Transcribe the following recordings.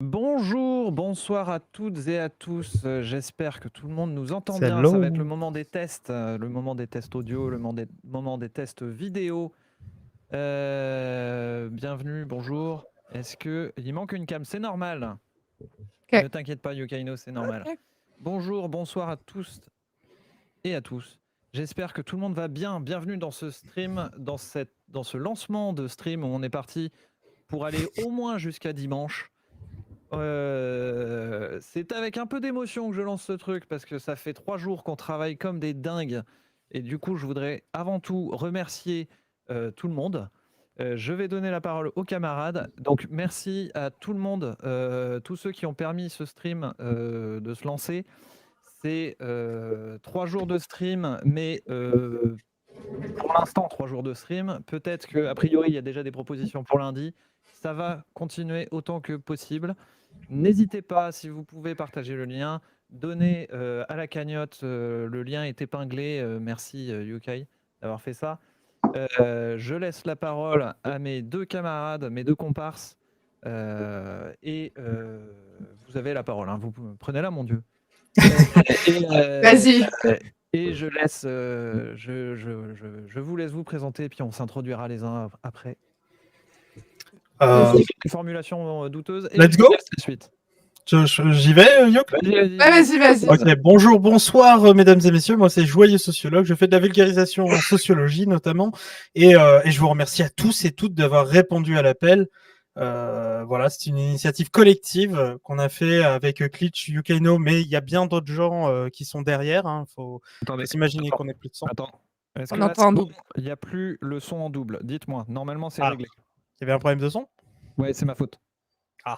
Bonjour, bonsoir à toutes et à tous. J'espère que tout le monde nous entend bien. Hello. Ça va être le moment des tests, le moment des tests audio, le moment des tests vidéo. Bienvenue, bonjour. Est-ce que il manque une cam? C'est normal. Ok. Ne t'inquiète pas, Yukaino, c'est normal. Ok. Bonjour, bonsoir à tous et à tous. J'espère que tout le monde va bien. Bienvenue dans ce stream, dans ce lancement de stream où on est parti pour aller au moins jusqu'à dimanche. C'est avec un peu d'émotion que je lance ce truc parce que ça fait 3 jours qu'on travaille comme des dingues et du coup je voudrais avant tout remercier tout le monde. Je vais donner la parole aux camarades. Donc merci à tout le monde, tous ceux qui ont permis ce stream de se lancer. C'est 3 jours de stream, mais pour l'instant 3 jours de stream. Peut-être qu'a priori il y a déjà des propositions pour lundi. Ça va continuer autant que possible. N'hésitez pas, si vous pouvez, partager le lien. Donner à la cagnotte, le lien est épinglé. Merci Yukai d'avoir fait ça. Je laisse la parole à mes deux camarades, mes deux comparses. Et vous avez la parole. Vous prenez-la, mon Dieu. Vas-y. Et je laisse, je vous laisse vous présenter, puis on s'introduira les uns après. Une formulation douteuse. Et Let's go. La suite. J'y vais, Yok. Vas-y. Ok, bonjour, bonsoir, mesdames et messieurs. Moi, c'est Joyeux Sociologue. Je fais de la vulgarisation en sociologie, notamment. Et je vous remercie à tous et toutes d'avoir répondu à l'appel. Voilà, c'est une initiative collective qu'on a fait avec Klitsch, Yukaino, mais il y a bien d'autres gens qui sont derrière. Faut s'imaginer qu'on est plus de 100. Attends. Est-ce On que là, entend en double. il n'y a plus le son en double? Dites-moi. Normalement, c'est Ah. réglé. Il y avait un problème de son? Ouais, c'est ma faute. Ah,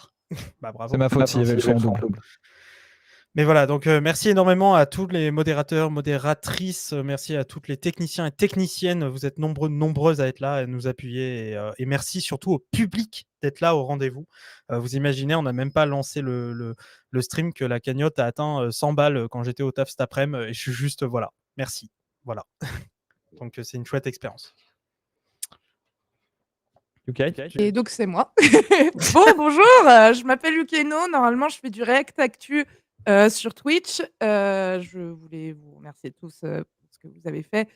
bah bravo. C'est ma faute s'il y avait le son en double. Mais voilà, donc merci énormément à tous les modérateurs, modératrices, merci à toutes les techniciens et techniciennes. Vous êtes nombreuses à être là, à nous appuyer. Et merci surtout au public d'être là au rendez-vous. Vous imaginez, on n'a même pas lancé le stream que la cagnotte a atteint 100 balles quand j'étais au taf cet après-midi. Et je suis juste, voilà, merci. Voilà. Donc c'est une chouette expérience. Okay. Et donc, c'est moi. Bonjour, je m'appelle Yukaino. Normalement, je fais du React Actu sur Twitch. Je voulais vous remercier tous pour ce que vous avez fait.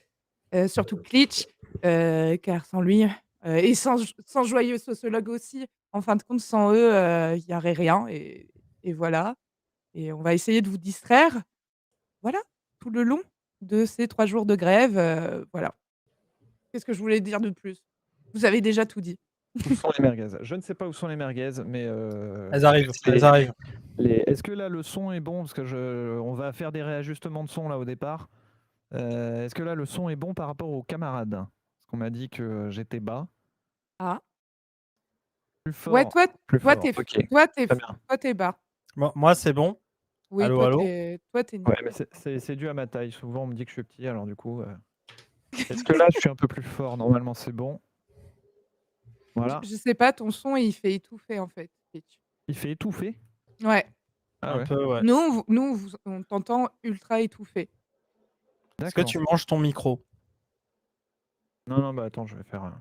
Surtout Klitsch, car sans lui, et sans Joyeux Sociologue aussi, en fin de compte, sans eux, il n'y aurait rien. Et voilà. Et on va essayer de vous distraire. Voilà, tout le long de ces 3 jours de grève. Voilà. Qu'est-ce que je voulais dire de plus? Vous avez déjà tout dit. Où sont les merguez? Je ne sais pas où sont les merguez, mais elles arrivent. Est-ce que là le son est bon? Parce que on va faire des réajustements de son là au départ. Est-ce que là le son est bon par rapport aux camarades? Parce qu'on m'a dit que j'étais bas. Ah. Plus fort. Ouais, toi, Okay. t'es bas. Moi, c'est bon. Oui, allô, toi, allô. Toi, t'es Ouais, mais c'est dû à ma taille. Souvent, on me dit que je suis petit, alors du coup. Est-ce que là, je suis un peu plus fort? Normalement, c'est bon. Voilà. Je sais pas, ton son, il fait étouffer en fait. Il fait étouffer? Ouais. Ah ouais. Un peu, ouais. Nous, on t'entend ultra étouffé. Est-ce que tu manges ton micro? Non, bah attends, je vais faire.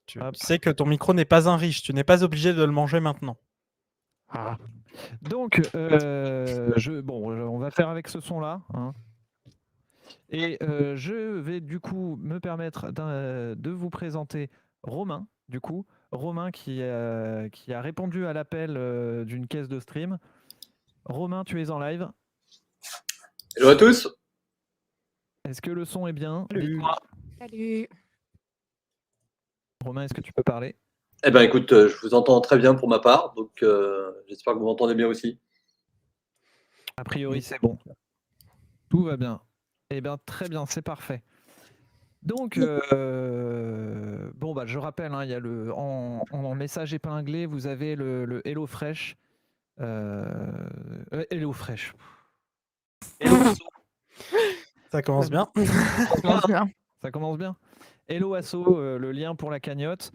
Tu sais que ton micro n'est pas un riche. Tu n'es pas obligé de le manger maintenant. Ah. Donc, on va faire avec ce son-là. Et je vais du coup me permettre de vous présenter Romain, du coup. Romain qui a répondu à l'appel d'une caisse de stream. Romain, tu es en live. Hello à tous. Est-ce que le son est bien? Dites-moi. Salut. Romain, est-ce que tu peux parler? Eh ben écoute, je vous entends très bien pour ma part, donc j'espère que vous m'entendez bien aussi. A priori, c'est bon. Tout va bien. Eh bien, très bien, c'est parfait. Donc, je rappelle, il y a en message épinglé, vous avez le Hello Fresh. Hello Fresh. Hello Asso. Ça commence bien. Ça commence bien. Hello Asso, le lien pour la cagnotte.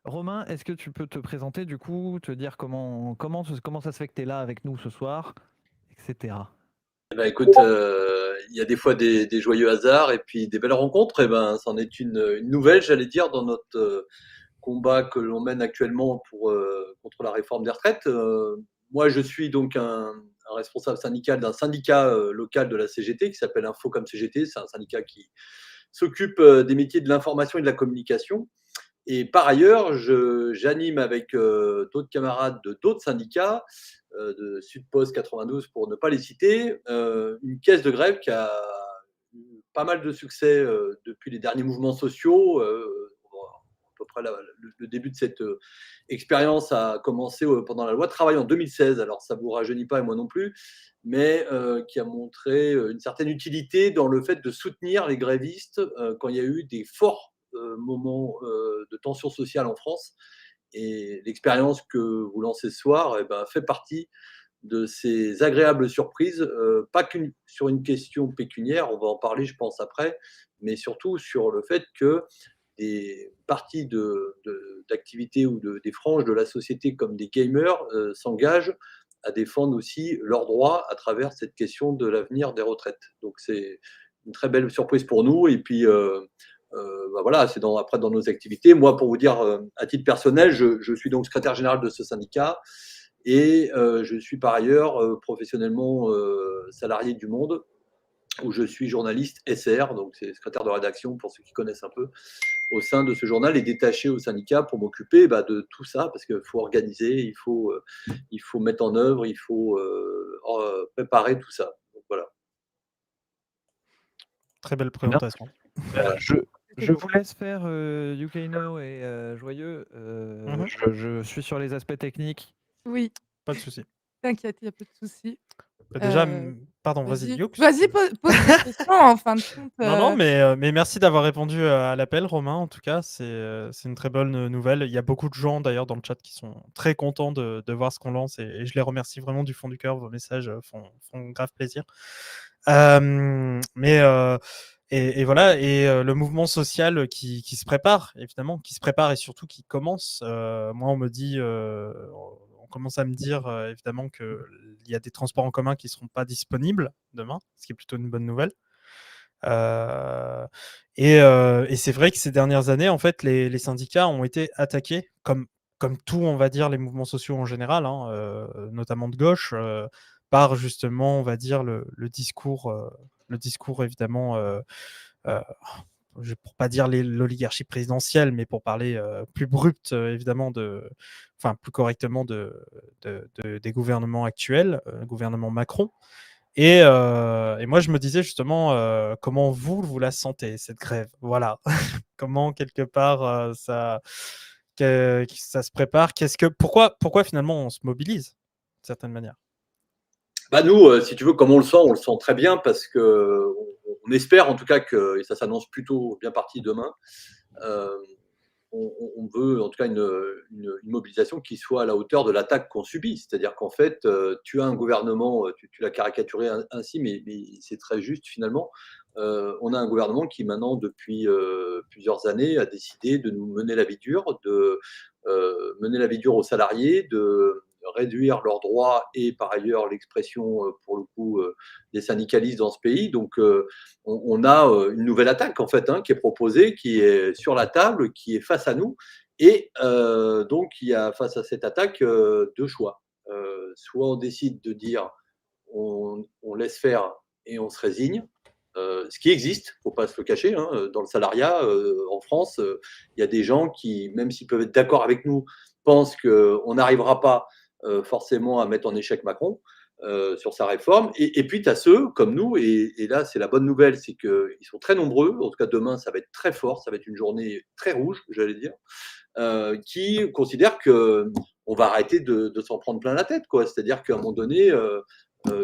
Romain, est-ce que tu peux te présenter du coup, te dire comment ça se fait que tu es là avec nous ce soir, etc. Eh ben écoute, il y a des fois des joyeux hasards et puis des belles rencontres. Et ben, c'en est une nouvelle, j'allais dire, dans notre combat que l'on mène actuellement contre la réforme des retraites. Moi, je suis donc un responsable syndical d'un syndicat local de la CGT qui s'appelle Infocom CGT. C'est un syndicat qui s'occupe des métiers de l'information et de la communication. Et par ailleurs, j'anime avec d'autres camarades de d'autres syndicats, de Sudpost 92 pour ne pas les citer, une caisse de grève qui a eu pas mal de succès depuis les derniers mouvements sociaux. À peu près le début de cette expérience a commencé pendant la loi travail en 2016. Alors ça ne vous rajeunit pas et moi non plus, mais qui a montré une certaine utilité dans le fait de soutenir les grévistes quand il y a eu des forts moments de tension sociale en France. Et l'expérience que vous lancez ce soir fait partie de ces agréables surprises, pas sur une question pécuniaire, on va en parler, je pense, après, mais surtout sur le fait que des parties d'activités ou des franges de la société comme des gamers s'engagent à défendre aussi leurs droits à travers cette question de l'avenir des retraites. Donc c'est une très belle surprise pour nous. Et puis voilà, c'est après dans nos activités. Moi, pour vous dire, à titre personnel, je suis donc secrétaire général de ce syndicat et je suis par ailleurs professionnellement salarié du Monde, où je suis journaliste SR, donc c'est secrétaire de rédaction pour ceux qui connaissent un peu, au sein de ce journal et détaché au syndicat pour m'occuper de tout ça, parce qu'il faut organiser, il faut mettre en œuvre, il faut préparer tout ça. Donc voilà. Très belle présentation. Je vous laisse faire Yukaino et Joyeux. Je suis sur les aspects techniques. Oui, Pas de souci. t'inquiète, il n'y a pas de souci. Déjà, pardon, vas-y, Youx. Vas-y, pose des questions en fin de compte. Non, mais merci d'avoir répondu à l'appel, Romain. En tout cas, c'est une très bonne nouvelle. Il y a beaucoup de gens d'ailleurs dans le chat qui sont très contents de voir ce qu'on lance et je les remercie vraiment du fond du cœur. Vos messages font grave plaisir. Et voilà, et le mouvement social qui se prépare, évidemment, qui se prépare et surtout qui commence. Moi, on commence à me dire évidemment qu'il y a des transports en commun qui ne seront pas disponibles demain, ce qui est plutôt une bonne nouvelle. Et c'est vrai que ces dernières années, en fait, les syndicats ont été attaqués, comme tout, on va dire, les mouvements sociaux en général, notamment de gauche, par justement, on va dire, le discours évidemment, pour pas dire l'oligarchie présidentielle, mais pour parler plus brut, évidemment, plus correctement des gouvernements actuels, gouvernement Macron. Et moi, je me disais justement, comment vous la sentez, cette grève? Voilà. Comment, quelque part, ça se prépare? Pourquoi finalement on se mobilise, d'une certaine manière? Nous, si tu veux, comme on le sent très bien parce qu'on espère en tout cas et ça s'annonce plutôt bien parti demain, on veut en tout cas une mobilisation qui soit à la hauteur de l'attaque qu'on subit. C'est-à-dire qu'en fait, tu as un gouvernement, tu l'as caricaturé ainsi, mais c'est très juste finalement. On a un gouvernement qui maintenant, depuis plusieurs années, a décidé de nous mener la vie dure, de mener la vie dure aux salariés, de réduire leurs droits et par ailleurs l'expression, pour le coup, des syndicalistes dans ce pays. Donc, on a une nouvelle attaque en fait qui est proposée, qui est sur la table, qui est face à nous. Et donc, il y a face à cette attaque deux choix. Soit on décide de dire on laisse faire et on se résigne, ce qui existe, il ne faut pas se le cacher, dans le salariat en France, il y a des gens qui, même s'ils peuvent être d'accord avec nous, pensent qu'on n'arrivera pas forcément à mettre en échec Macron sur sa réforme. Et puis, tu as ceux comme nous, et là, c'est la bonne nouvelle, c'est qu'ils sont très nombreux. En tout cas, demain, ça va être très fort, ça va être une journée très rouge, j'allais dire, qui considèrent qu'on va arrêter de s'en prendre plein la tête, quoi. C'est-à-dire qu'à un moment donné,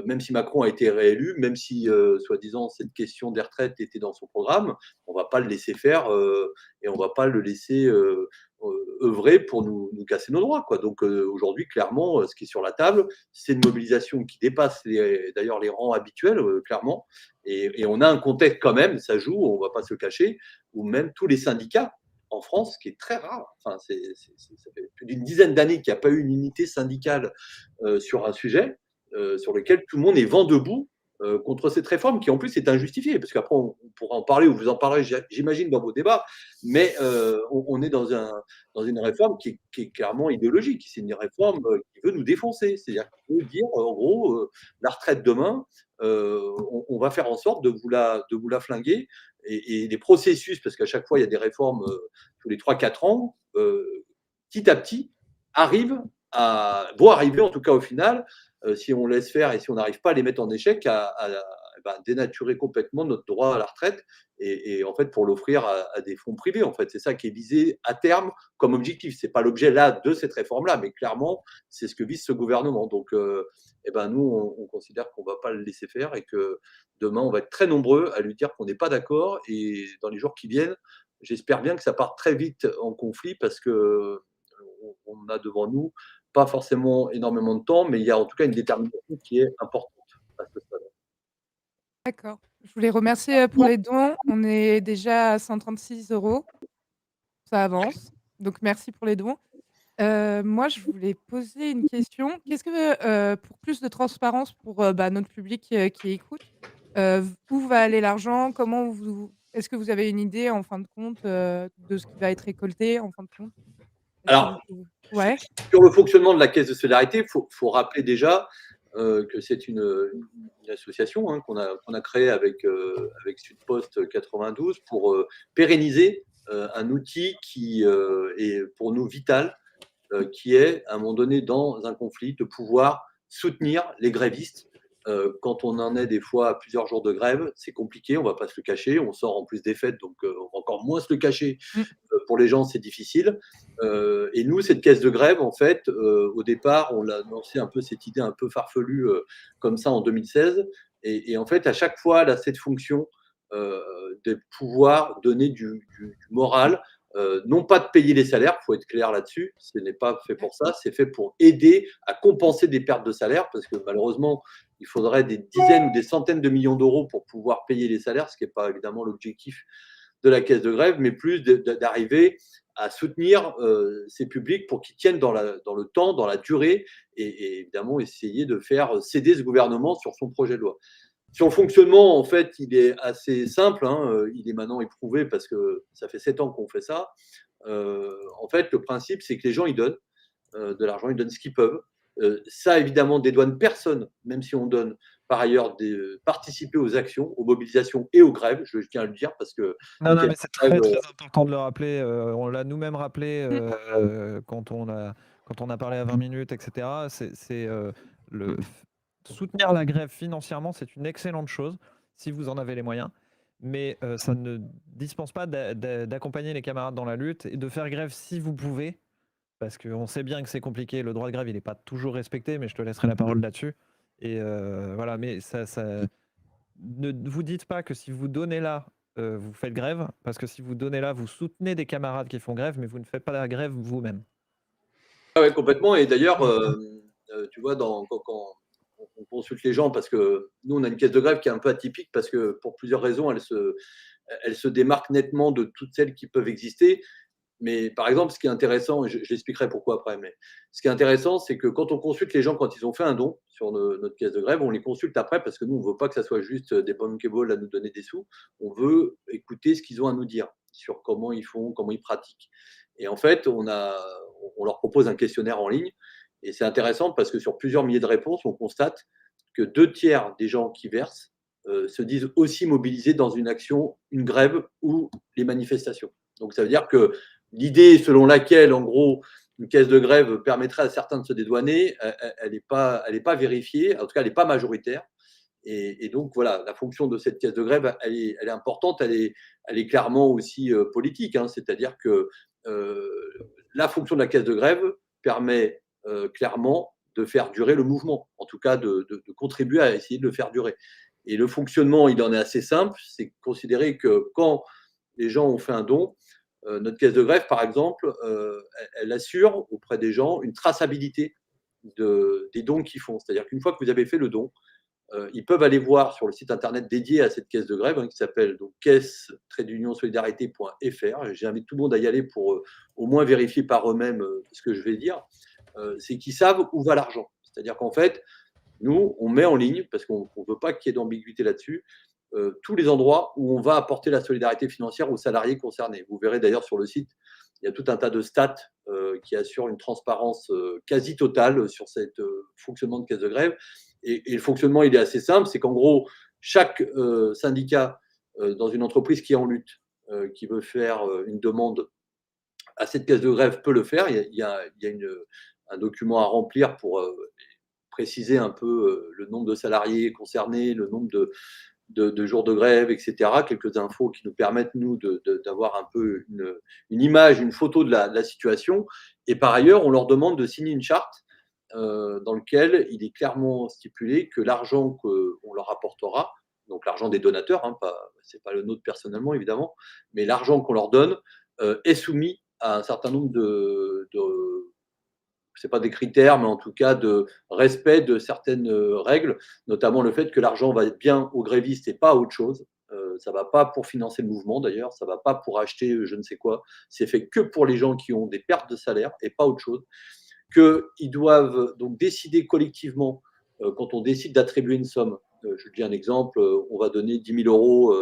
même si Macron a été réélu, même si, soi-disant, cette question des retraites était dans son programme, on ne va pas le laisser faire et on ne va pas le laisser œuvrer pour nous casser nos droits, quoi. Donc aujourd'hui, clairement, ce qui est sur la table, c'est une mobilisation qui dépasse d'ailleurs les rangs habituels, clairement. Et on a un contexte quand même, ça joue, on ne va pas se le cacher, où même tous les syndicats en France, ce qui est très rare, enfin, ça fait plus d'une dizaine d'années qu'il n'y a pas eu une unité syndicale sur un sujet, sur lequel tout le monde est vent debout contre cette réforme qui en plus est injustifiée, parce qu'après on pourra en parler ou vous en parlerez, j'imagine, dans vos débats, mais on est dans une réforme qui est clairement idéologique. C'est une réforme qui veut nous défoncer, c'est-à-dire qu'il veut dire en gros la retraite demain, on va faire en sorte de vous la flinguer et les processus, parce qu'à chaque fois il y a des réformes tous les 3-4 ans, petit à petit vont arriver en tout cas au final, si on laisse faire et si on n'arrive pas à les mettre en échec, à dénaturer complètement notre droit à la retraite et en fait pour l'offrir à des fonds privés. En fait, c'est ça qui est visé à terme comme objectif. C'est pas l'objet là de cette réforme-là, mais clairement c'est ce que vise ce gouvernement. Donc, nous on considère qu'on va pas le laisser faire et que demain on va être très nombreux à lui dire qu'on n'est pas d'accord. Et dans les jours qui viennent, j'espère bien que ça parte très vite en conflit parce que on a devant nous pas forcément énormément de temps, mais il y a en tout cas une détermination qui est importante à ce stade. D'accord. Je voulais remercier, pour les dons. On est déjà à 136 €. Ça avance, donc merci pour les dons. Moi, je voulais poser une question. Qu'est-ce que, pour plus de transparence pour, notre public, qui écoute, où va aller l'argent? Comment vous est-ce que vous avez une idée en fin de compte, de ce qui va être récolté en fin de compte? Est-ce que Alors, vous ouais? sur le fonctionnement de la caisse de solidarité, il faut rappeler déjà que c'est une association qu'on a créée avec Sudpost 92 pour pérenniser un outil qui est pour nous vital, qui est, à un moment donné, dans un conflit, de pouvoir soutenir les grévistes. Quand on en est des fois à plusieurs jours de grève, c'est compliqué, on ne va pas se le cacher, on sort en plus des fêtes, donc on va encore moins se le cacher. Mmh. Pour les gens, c'est difficile. Et nous, cette caisse de grève, en fait, au départ, on l'a lancé un peu cette idée un peu farfelue comme ça en 2016. Et en fait, à chaque fois, elle a cette fonction de pouvoir donner du moral, non pas de payer les salaires, il faut être clair là-dessus, ce n'est pas fait pour ça, c'est fait pour aider à compenser des pertes de salaire, parce que malheureusement, il faudrait des dizaines ou des centaines de millions d'euros pour pouvoir payer les salaires, ce qui n'est pas évidemment l'objectif de la caisse de grève, mais plus d'arriver à soutenir ces publics pour qu'ils tiennent dans le temps, dans la durée, et évidemment essayer de faire céder ce gouvernement sur son projet de loi. Sur le fonctionnement, en fait, il est assez simple, il est maintenant éprouvé parce que ça fait 7 ans qu'on fait ça. En fait, le principe, c'est que les gens, ils donnent de l'argent, ils donnent ce qu'ils peuvent. Ça, évidemment, dédouane personne, même si on donne par ailleurs participer aux actions, aux mobilisations et aux grèves, je tiens à le dire, parce que Non, non, mais c'est très, grève, très important de le rappeler. On l'a nous-mêmes rappelé Mmh. quand on a parlé à 20 minutes, etc. Soutenir la grève financièrement, c'est une excellente chose si vous en avez les moyens. Mais ça ne dispense pas d'accompagner les camarades dans la lutte et de faire grève si vous pouvez. Parce qu'on sait bien que c'est compliqué. Le droit de grève, il n'est pas toujours respecté, mais je te laisserai la parole là-dessus. Et voilà, mais ne vous dites pas que si vous donnez là, vous faites grève, parce que si vous donnez là, vous soutenez des camarades qui font grève, mais vous ne faites pas la grève vous-même. Ah ouais, complètement. Et d'ailleurs, tu vois, quand on consulte les gens, parce que nous, on a une caisse de grève qui est un peu atypique, parce que pour plusieurs raisons, elle se démarque nettement de toutes celles qui peuvent exister. Mais par exemple, ce qui est intéressant, et je l'expliquerai pourquoi après, mais ce qui est intéressant, c'est que quand on consulte les gens quand ils ont fait un don sur notre caisse de grève, on les consulte après parce que nous, on ne veut pas que ça soit juste des bankable à nous donner des sous. On veut écouter ce qu'ils ont à nous dire sur comment ils font, comment ils pratiquent. Et en fait, on leur propose un questionnaire en ligne. Et c'est intéressant parce que sur plusieurs milliers de réponses, on constate que 2 tiers des gens qui versent se disent aussi mobilisés dans une action, une grève ou les manifestations. Donc ça veut dire que l'idée selon laquelle, en gros, une caisse de grève permettrait à certains de se dédouaner, elle n'est pas vérifiée, en tout cas, elle n'est pas majoritaire. Et donc, voilà, la fonction de cette caisse de grève, elle est importante, elle est clairement aussi politique. C'est-à-dire que la fonction de la caisse de grève permet clairement de faire durer le mouvement, en tout cas de contribuer à essayer de le faire durer. Et le fonctionnement, il en est assez simple, c'est considérer que quand les gens ont fait un don, notre caisse de grève, par exemple, elle assure auprès des gens une traçabilité des dons qu'ils font. C'est-à-dire qu'une fois que vous avez fait le don, ils peuvent aller voir sur le site internet dédié à cette caisse de grève, qui s'appelle donc caisse-solidarité.fr. J'invite tout le monde à y aller pour au moins vérifier par eux-mêmes ce que je vais dire. C'est qu'ils savent où va l'argent. C'est-à-dire qu'en fait, Nous, on met en ligne, parce qu'on ne veut pas qu'il y ait d'ambiguïté là-dessus, tous les endroits où on va apporter la solidarité financière aux salariés concernés. Vous verrez d'ailleurs sur le site, il y a tout un tas de stats qui assurent une transparence quasi totale sur ce fonctionnement de caisse de grève. Et le fonctionnement, il est assez simple, c'est qu'en gros, chaque syndicat dans une entreprise qui est en lutte, qui veut faire une demande à cette caisse de grève peut le faire. Il y a un document à remplir pour préciser un peu le nombre de salariés concernés, le nombre de jours de grève, etc. Quelques infos qui nous permettent, nous, d'avoir un peu une image, une photo de la situation. Et par ailleurs, on leur demande de signer une charte dans laquelle il est clairement stipulé que l'argent qu'on leur apportera, donc l'argent des donateurs, hein, c'est pas le nôtre personnellement évidemment, mais l'argent qu'on leur donne est soumis à un certain nombre c'est pas des critères, mais en tout cas de respect de certaines règles, notamment le fait que l'argent va être bien aux grévistes et pas à autre chose. Ça va pas pour financer le mouvement d'ailleurs, ça va pas pour acheter je ne sais quoi. C'est fait que pour les gens qui ont des pertes de salaire et pas autre chose. Qu'ils doivent donc décider collectivement, quand on décide d'attribuer une somme. Je dis un exemple, on va donner 10 000 euros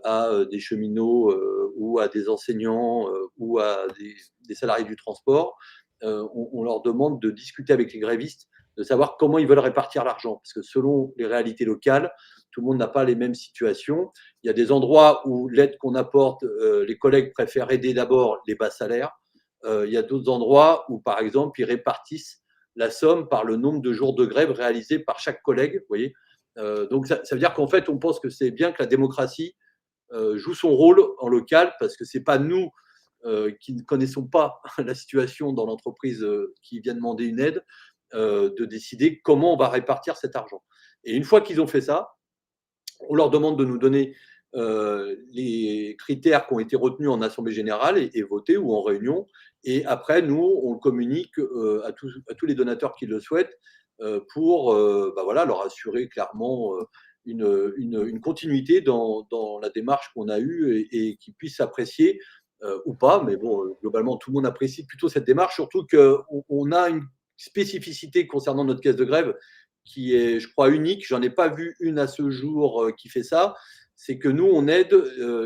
à des cheminots ou à des enseignants ou à des salariés du transport. On leur demande de discuter avec les grévistes, de savoir comment ils veulent répartir l'argent. Parce que selon les réalités locales, tout le monde n'a pas les mêmes situations. Il y a des endroits où l'aide qu'on apporte, les collègues préfèrent aider d'abord les bas salaires. Il y a d'autres endroits où, par exemple, ils répartissent la somme par le nombre de jours de grève réalisés par chaque collègue. Vous voyez, donc ça veut dire qu'en fait, on pense que c'est bien que la démocratie joue son rôle en local, parce que c'est pas nous qui ne connaissons pas la situation dans l'entreprise qui vient demander une aide, de décider comment on va répartir cet argent. Et une fois qu'ils ont fait ça, on leur demande de nous donner les critères qui ont été retenus en assemblée générale et votés ou en réunion. Et après, nous, on le communique à tous les donateurs qui le souhaitent pour voilà, leur assurer clairement une continuité dans la démarche qu'on a eue et qu'ils puissent apprécier ou pas. Mais bon, globalement, tout le monde apprécie plutôt cette démarche, surtout qu'on a une spécificité concernant notre caisse de grève qui est, je crois, unique. J'en ai pas vu une à ce jour qui fait ça. C'est que nous, on aide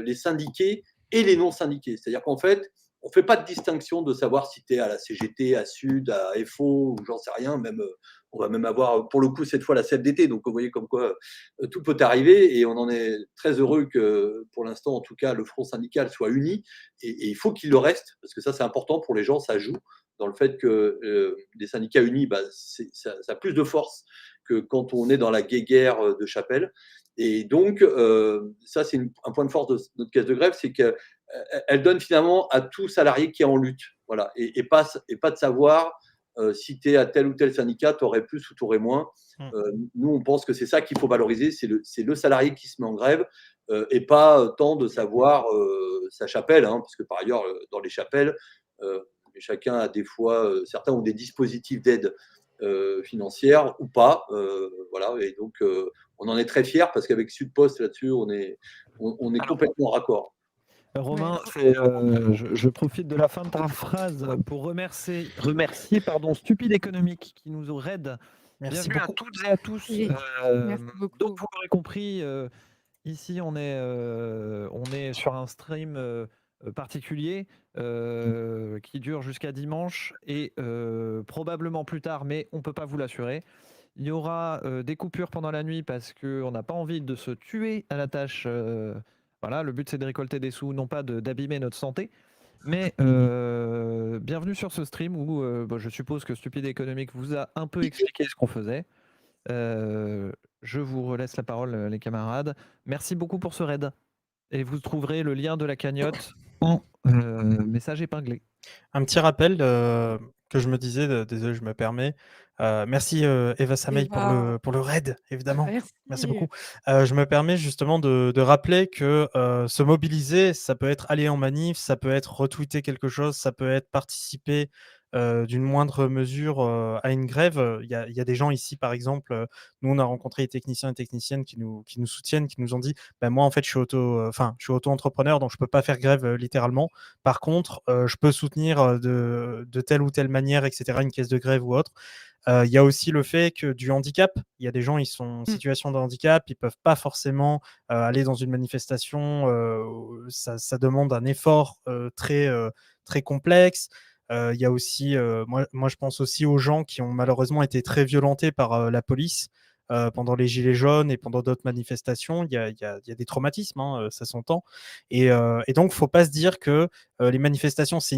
les syndiqués et les non-syndiqués. C'est-à-dire qu'en fait, on ne fait pas de distinction de savoir si tu es à la CGT, à Sud, à FO, ou j'en sais rien. Même, on va même avoir, pour le coup, cette fois, la CFDT. Donc, vous voyez comme quoi tout peut arriver. Et on en est très heureux que, pour l'instant, en tout cas, le front syndical soit uni. Et il faut qu'il le reste, parce que ça, c'est important pour les gens. Ça joue dans le fait que les syndicats unis, ça a plus de force que quand on est dans la guéguerre de Chapelle. Et donc, ça, c'est un point de force de notre caisse de grève, c'est qu'elle donne finalement à tout salarié qui est en lutte. Voilà. Et pas de savoir si tu es à tel ou tel syndicat, tu aurais plus ou tu aurais moins. Nous, on pense que c'est ça qu'il faut valoriser, c'est le salarié qui se met en grève et pas tant de savoir sa chapelle, hein, parce que par ailleurs, dans les chapelles, chacun a des fois, certains ont des dispositifs d'aide financière ou pas. Voilà, et donc on en est très fiers parce qu'avec Sudpost là-dessus, on est complètement raccord. Romain, je profite de la fin de ta phrase pour remercier Stupide Économique qui nous raide. Merci Bienvenue beaucoup. à toutes et à tous. Oui, merci beaucoup. Donc vous l'aurez compris, ici on est sur un stream particulier qui dure jusqu'à dimanche et probablement plus tard, mais on ne peut pas vous l'assurer. Il y aura des coupures pendant la nuit parce qu'on n'a pas envie de se tuer à la tâche. Voilà, le but c'est de récolter des sous, non pas d'abîmer notre santé. Mais bienvenue sur ce stream où je suppose que Stupide Économique vous a un peu expliqué ce qu'on faisait. Je vous relaisse la parole, les camarades. Merci beaucoup pour ce raid. Et vous trouverez le lien de la cagnotte en message épinglé. Un petit rappel que je me disais, désolé, je me permets. Merci Eva Samay pour le raid, évidemment. Merci beaucoup. Je me permets justement de rappeler que se mobiliser, ça peut être aller en manif, ça peut être retweeter quelque chose, ça peut être participer d'une moindre mesure à une grève. Il y a des gens ici, par exemple, nous on a rencontré des techniciens et techniciennes qui nous soutiennent, qui nous ont dit moi en fait je suis auto-entrepreneur, donc je peux pas faire grève littéralement. Par contre, je peux soutenir de telle ou telle manière, etc., une caisse de grève ou autre. Il y a aussi le fait que du handicap, il y a des gens, ils sont en Mmh. situation de handicap, ils peuvent pas forcément aller dans une manifestation. Ça demande un effort très complexe. Il y a aussi, moi, je pense aussi aux gens qui ont malheureusement été très violentés par la police pendant les Gilets jaunes et pendant d'autres manifestations. Il y a des traumatismes, hein, ça s'entend. Et donc, faut pas se dire que les manifestations, c'est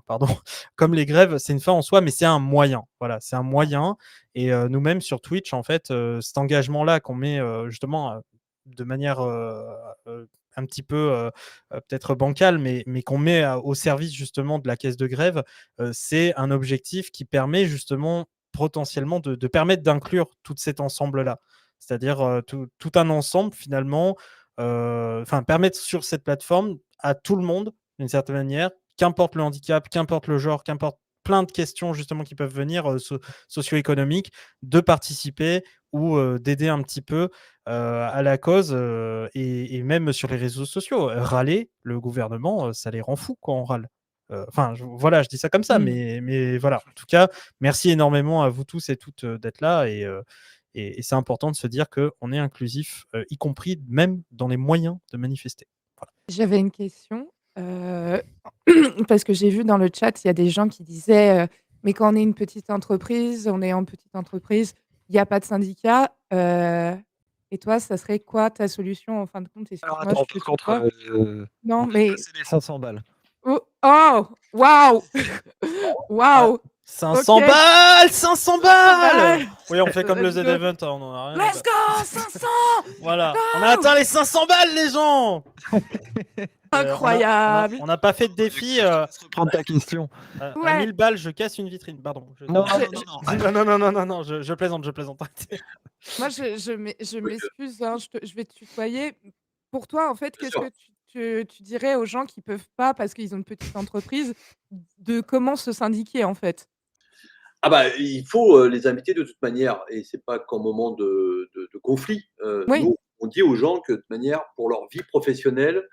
pardon, comme les grèves, c'est une fin en soi, mais c'est un moyen. Voilà, c'est un moyen. Et nous-mêmes sur Twitch, en fait, cet engagement-là qu'on met justement de manière un petit peu peut-être bancale, mais qu'on met au service justement de la caisse de grève, c'est un objectif qui permet justement potentiellement de permettre d'inclure tout cet ensemble-là. C'est-à-dire tout un ensemble finalement, permettre sur cette plateforme à tout le monde, d'une certaine manière, qu'importe le handicap, qu'importe le genre, qu'importe plein de questions justement qui peuvent venir socio-économiques, de participer ou d'aider un petit peu à la cause et même sur les réseaux sociaux. Râler, le gouvernement, ça les rend fous quand on râle. Voilà, je dis ça comme ça, Mmh. mais voilà. En tout cas, merci énormément à vous tous et toutes d'être là et c'est important de se dire qu'on est inclusif, y compris même dans les moyens de manifester. Voilà. J'avais une question, heu, parce que j'ai vu dans le chat, il y a des gens qui disaient, «Mais quand on est une petite entreprise, on est en petite entreprise, il y a pas de syndicat», et toi, ça serait quoi ta solution en fin de compte? Alors Excuse-moi, attends, je te par contre, tutoie. on Non, va mais passer les 500 balles. oh! Oh! Waouh! Ouais. Waouh! 500 OK, balles! 500 500 balles! balles! Oui, on fait comme le Let's go! Z-Event, hein, on en a rien à Let's battre. go! 500! Voilà, on a Go! atteint les 500 balles, les gens! Incroyable! On n'a pas fait de défi. Reprendre ta question. À Ouais, 1000 balles, je casse une vitrine. Pardon. Non, non, je non, je non, non. Non, je plaisante, je plaisante. moi, je m'excuse, hein, je vais te tutoyer. Pour toi, en fait, Bien qu'est-ce sûr. que tu dirais aux gens qui peuvent pas, parce qu'ils ont une petite entreprise, de comment se syndiquer, en fait? Ah bah, il faut, les inviter de toute manière et c'est pas qu'en moment de conflit. Oui. Nous, on dit aux gens que de toute manière, pour leur vie professionnelle,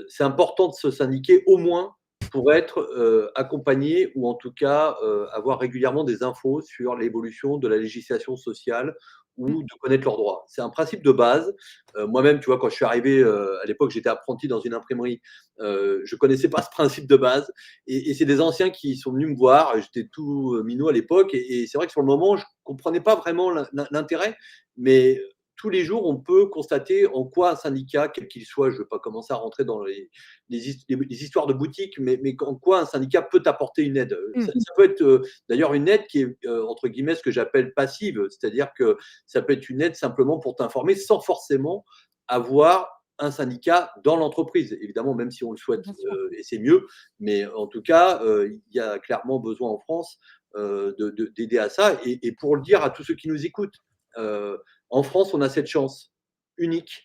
c'est important de se syndiquer au moins pour être, accompagné ou en tout cas, avoir régulièrement des infos sur l'évolution de la législation sociale Mmh. ou de connaître leurs droits. C'est un principe de base. Moi-même, tu vois, quand je suis arrivé, à l'époque, j'étais apprenti dans une imprimerie, je connaissais pas ce principe de base et c'est des anciens qui sont venus me voir. J'étais tout minot à l'époque et c'est vrai que sur le moment, je comprenais pas vraiment l'intérêt, mais tous les jours, on peut constater en quoi un syndicat, quel qu'il soit, je ne veux pas commencer à rentrer dans les histoires de boutique, mais en quoi un syndicat peut apporter une aide. Mmh. Ça peut être d'ailleurs une aide qui est, entre guillemets, ce que j'appelle passive, c'est-à-dire que ça peut être une aide simplement pour t'informer sans forcément avoir un syndicat dans l'entreprise. Évidemment, même si on le souhaite, Bien sûr. et c'est mieux, mais en tout cas, il y a clairement besoin en France d'aider à ça. Et pour le dire à tous ceux qui nous écoutent, euh, en France, on a cette chance unique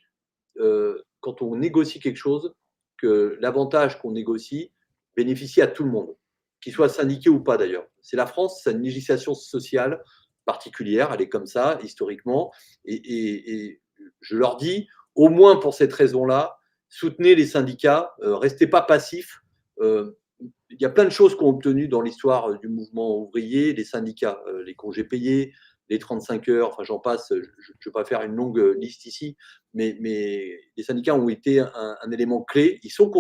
quand on négocie quelque chose, que l'avantage qu'on négocie bénéficie à tout le monde, qu'il soit syndiqué ou pas d'ailleurs. C'est la France, c'est une législation sociale particulière, elle est comme ça historiquement, et je leur dis, au moins pour cette raison-là, soutenez les syndicats, restez pas passifs. Il y a plein de choses qu'on a obtenues dans l'histoire du mouvement ouvrier, les syndicats, les congés payés, les 35 heures, enfin j'en passe, je ne vais pas faire une longue liste ici, mais les syndicats ont été un élément clé. Ils sont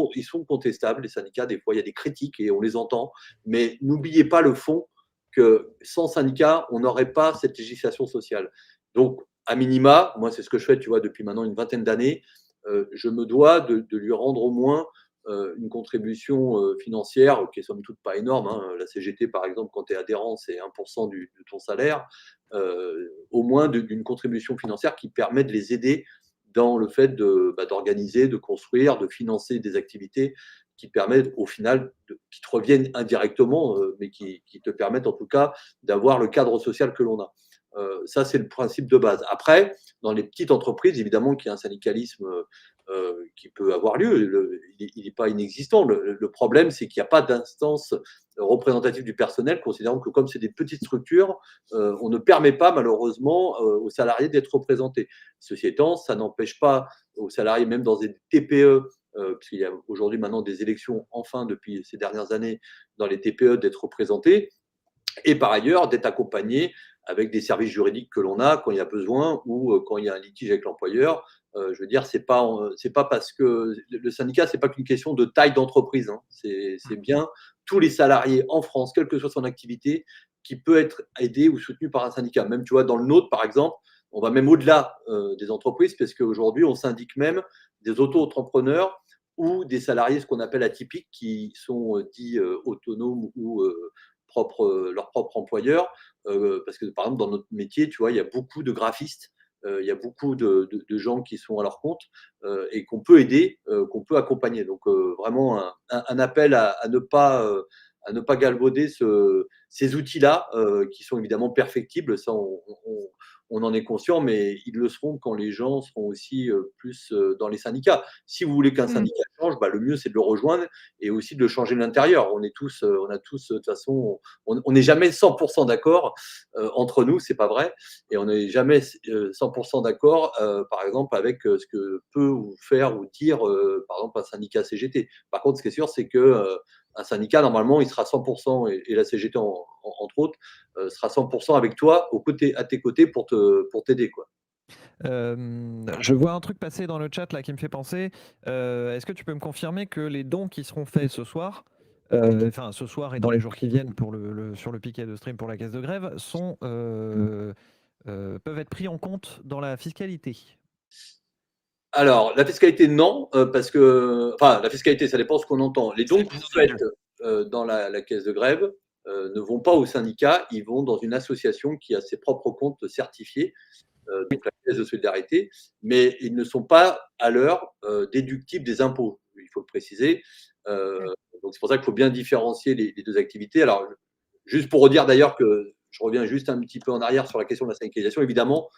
contestables, les syndicats, des fois il y a des critiques et on les entend, mais n'oubliez pas le fond que sans syndicats, on n'aurait pas cette législation sociale. Donc, à minima, moi c'est ce que je fais, tu vois, depuis maintenant une vingtaine d'années, je me dois de lui rendre au moins une contribution financière qui est somme toute pas énorme. Hein. La CGT, par exemple, quand tu es adhérent, c'est 1% de ton salaire. Au moins d'une contribution financière qui permet de les aider dans le fait d'organiser, de construire, de financer des activités qui permettent au final, qui te reviennent indirectement, mais qui te permettent en tout cas d'avoir le cadre social que l'on a. Ça, c'est le principe de base. Après, dans les petites entreprises, évidemment qu'il y a un syndicalisme qui peut avoir lieu. Il n'est pas inexistant. Le problème, c'est qu'il n'y a pas d'instance représentative du personnel, considérant que comme c'est des petites structures, on ne permet pas malheureusement aux salariés d'être représentés. Ceci étant, ça n'empêche pas aux salariés, même dans des TPE, parce qu'il y a aujourd'hui maintenant des élections, enfin depuis ces dernières années, dans les TPE d'être représentés. Et par ailleurs, d'être accompagné avec des services juridiques que l'on a quand il y a besoin ou quand il y a un litige avec l'employeur. Je veux dire, c'est pas parce que le syndicat, c'est pas qu'une question de taille d'entreprise, hein. C'est bien tous les salariés en France, quelle que soit son activité, qui peut être aidé ou soutenu par un syndicat. Même, tu vois, dans le nôtre, par exemple, on va même au-delà des entreprises, parce qu'aujourd'hui, on syndique même des auto-entrepreneurs ou des salariés, ce qu'on appelle atypiques, qui sont dits autonomes ou leur propre employeur. Parce que, par exemple, dans notre métier, tu vois, il y a beaucoup de graphistes, il y a beaucoup de gens qui sont à leur compte et qu'on peut aider, qu'on peut accompagner. Donc, vraiment, un appel à ne pas galvauder ces outils-là, qui sont évidemment perfectibles. Ça, on en est conscient, mais ils le seront quand les gens seront aussi plus dans les syndicats. Si vous voulez qu'un syndicat change, bah, le mieux, c'est de le rejoindre et aussi de le changer de l'intérieur. On a tous, de toute façon, on n'est jamais 100% d'accord entre nous, c'est pas vrai, et on n'est jamais 100% d'accord, par exemple, avec ce que peut ou faire ou dire, par exemple, un syndicat CGT. Par contre, ce qui est sûr, c'est que un syndicat, normalement, il sera 100%, et la CGT entre autres, sera 100% avec toi, à tes côtés pour t'aider, quoi. Je vois un truc passer dans le chat là qui me fait penser. Est-ce que tu peux me confirmer que les dons qui seront faits ce soir, enfin ce soir et dans les jours qui viennent sur le piquet de stream pour la caisse de grève, peuvent être pris en compte dans la fiscalité? Alors, la fiscalité, non, parce que, enfin, la fiscalité, ça dépend ce qu'on entend. Les dons que vous faites dans la caisse de grève ne vont pas au syndicat, ils vont dans une association qui a ses propres comptes certifiés, donc la caisse de solidarité, mais ils ne sont pas à l'heure déductibles des impôts, il faut le préciser. Donc c'est pour ça qu'il faut bien différencier les deux activités. Alors, juste pour redire d'ailleurs que je reviens juste un petit peu en arrière sur la question de la syndicalisation, évidemment,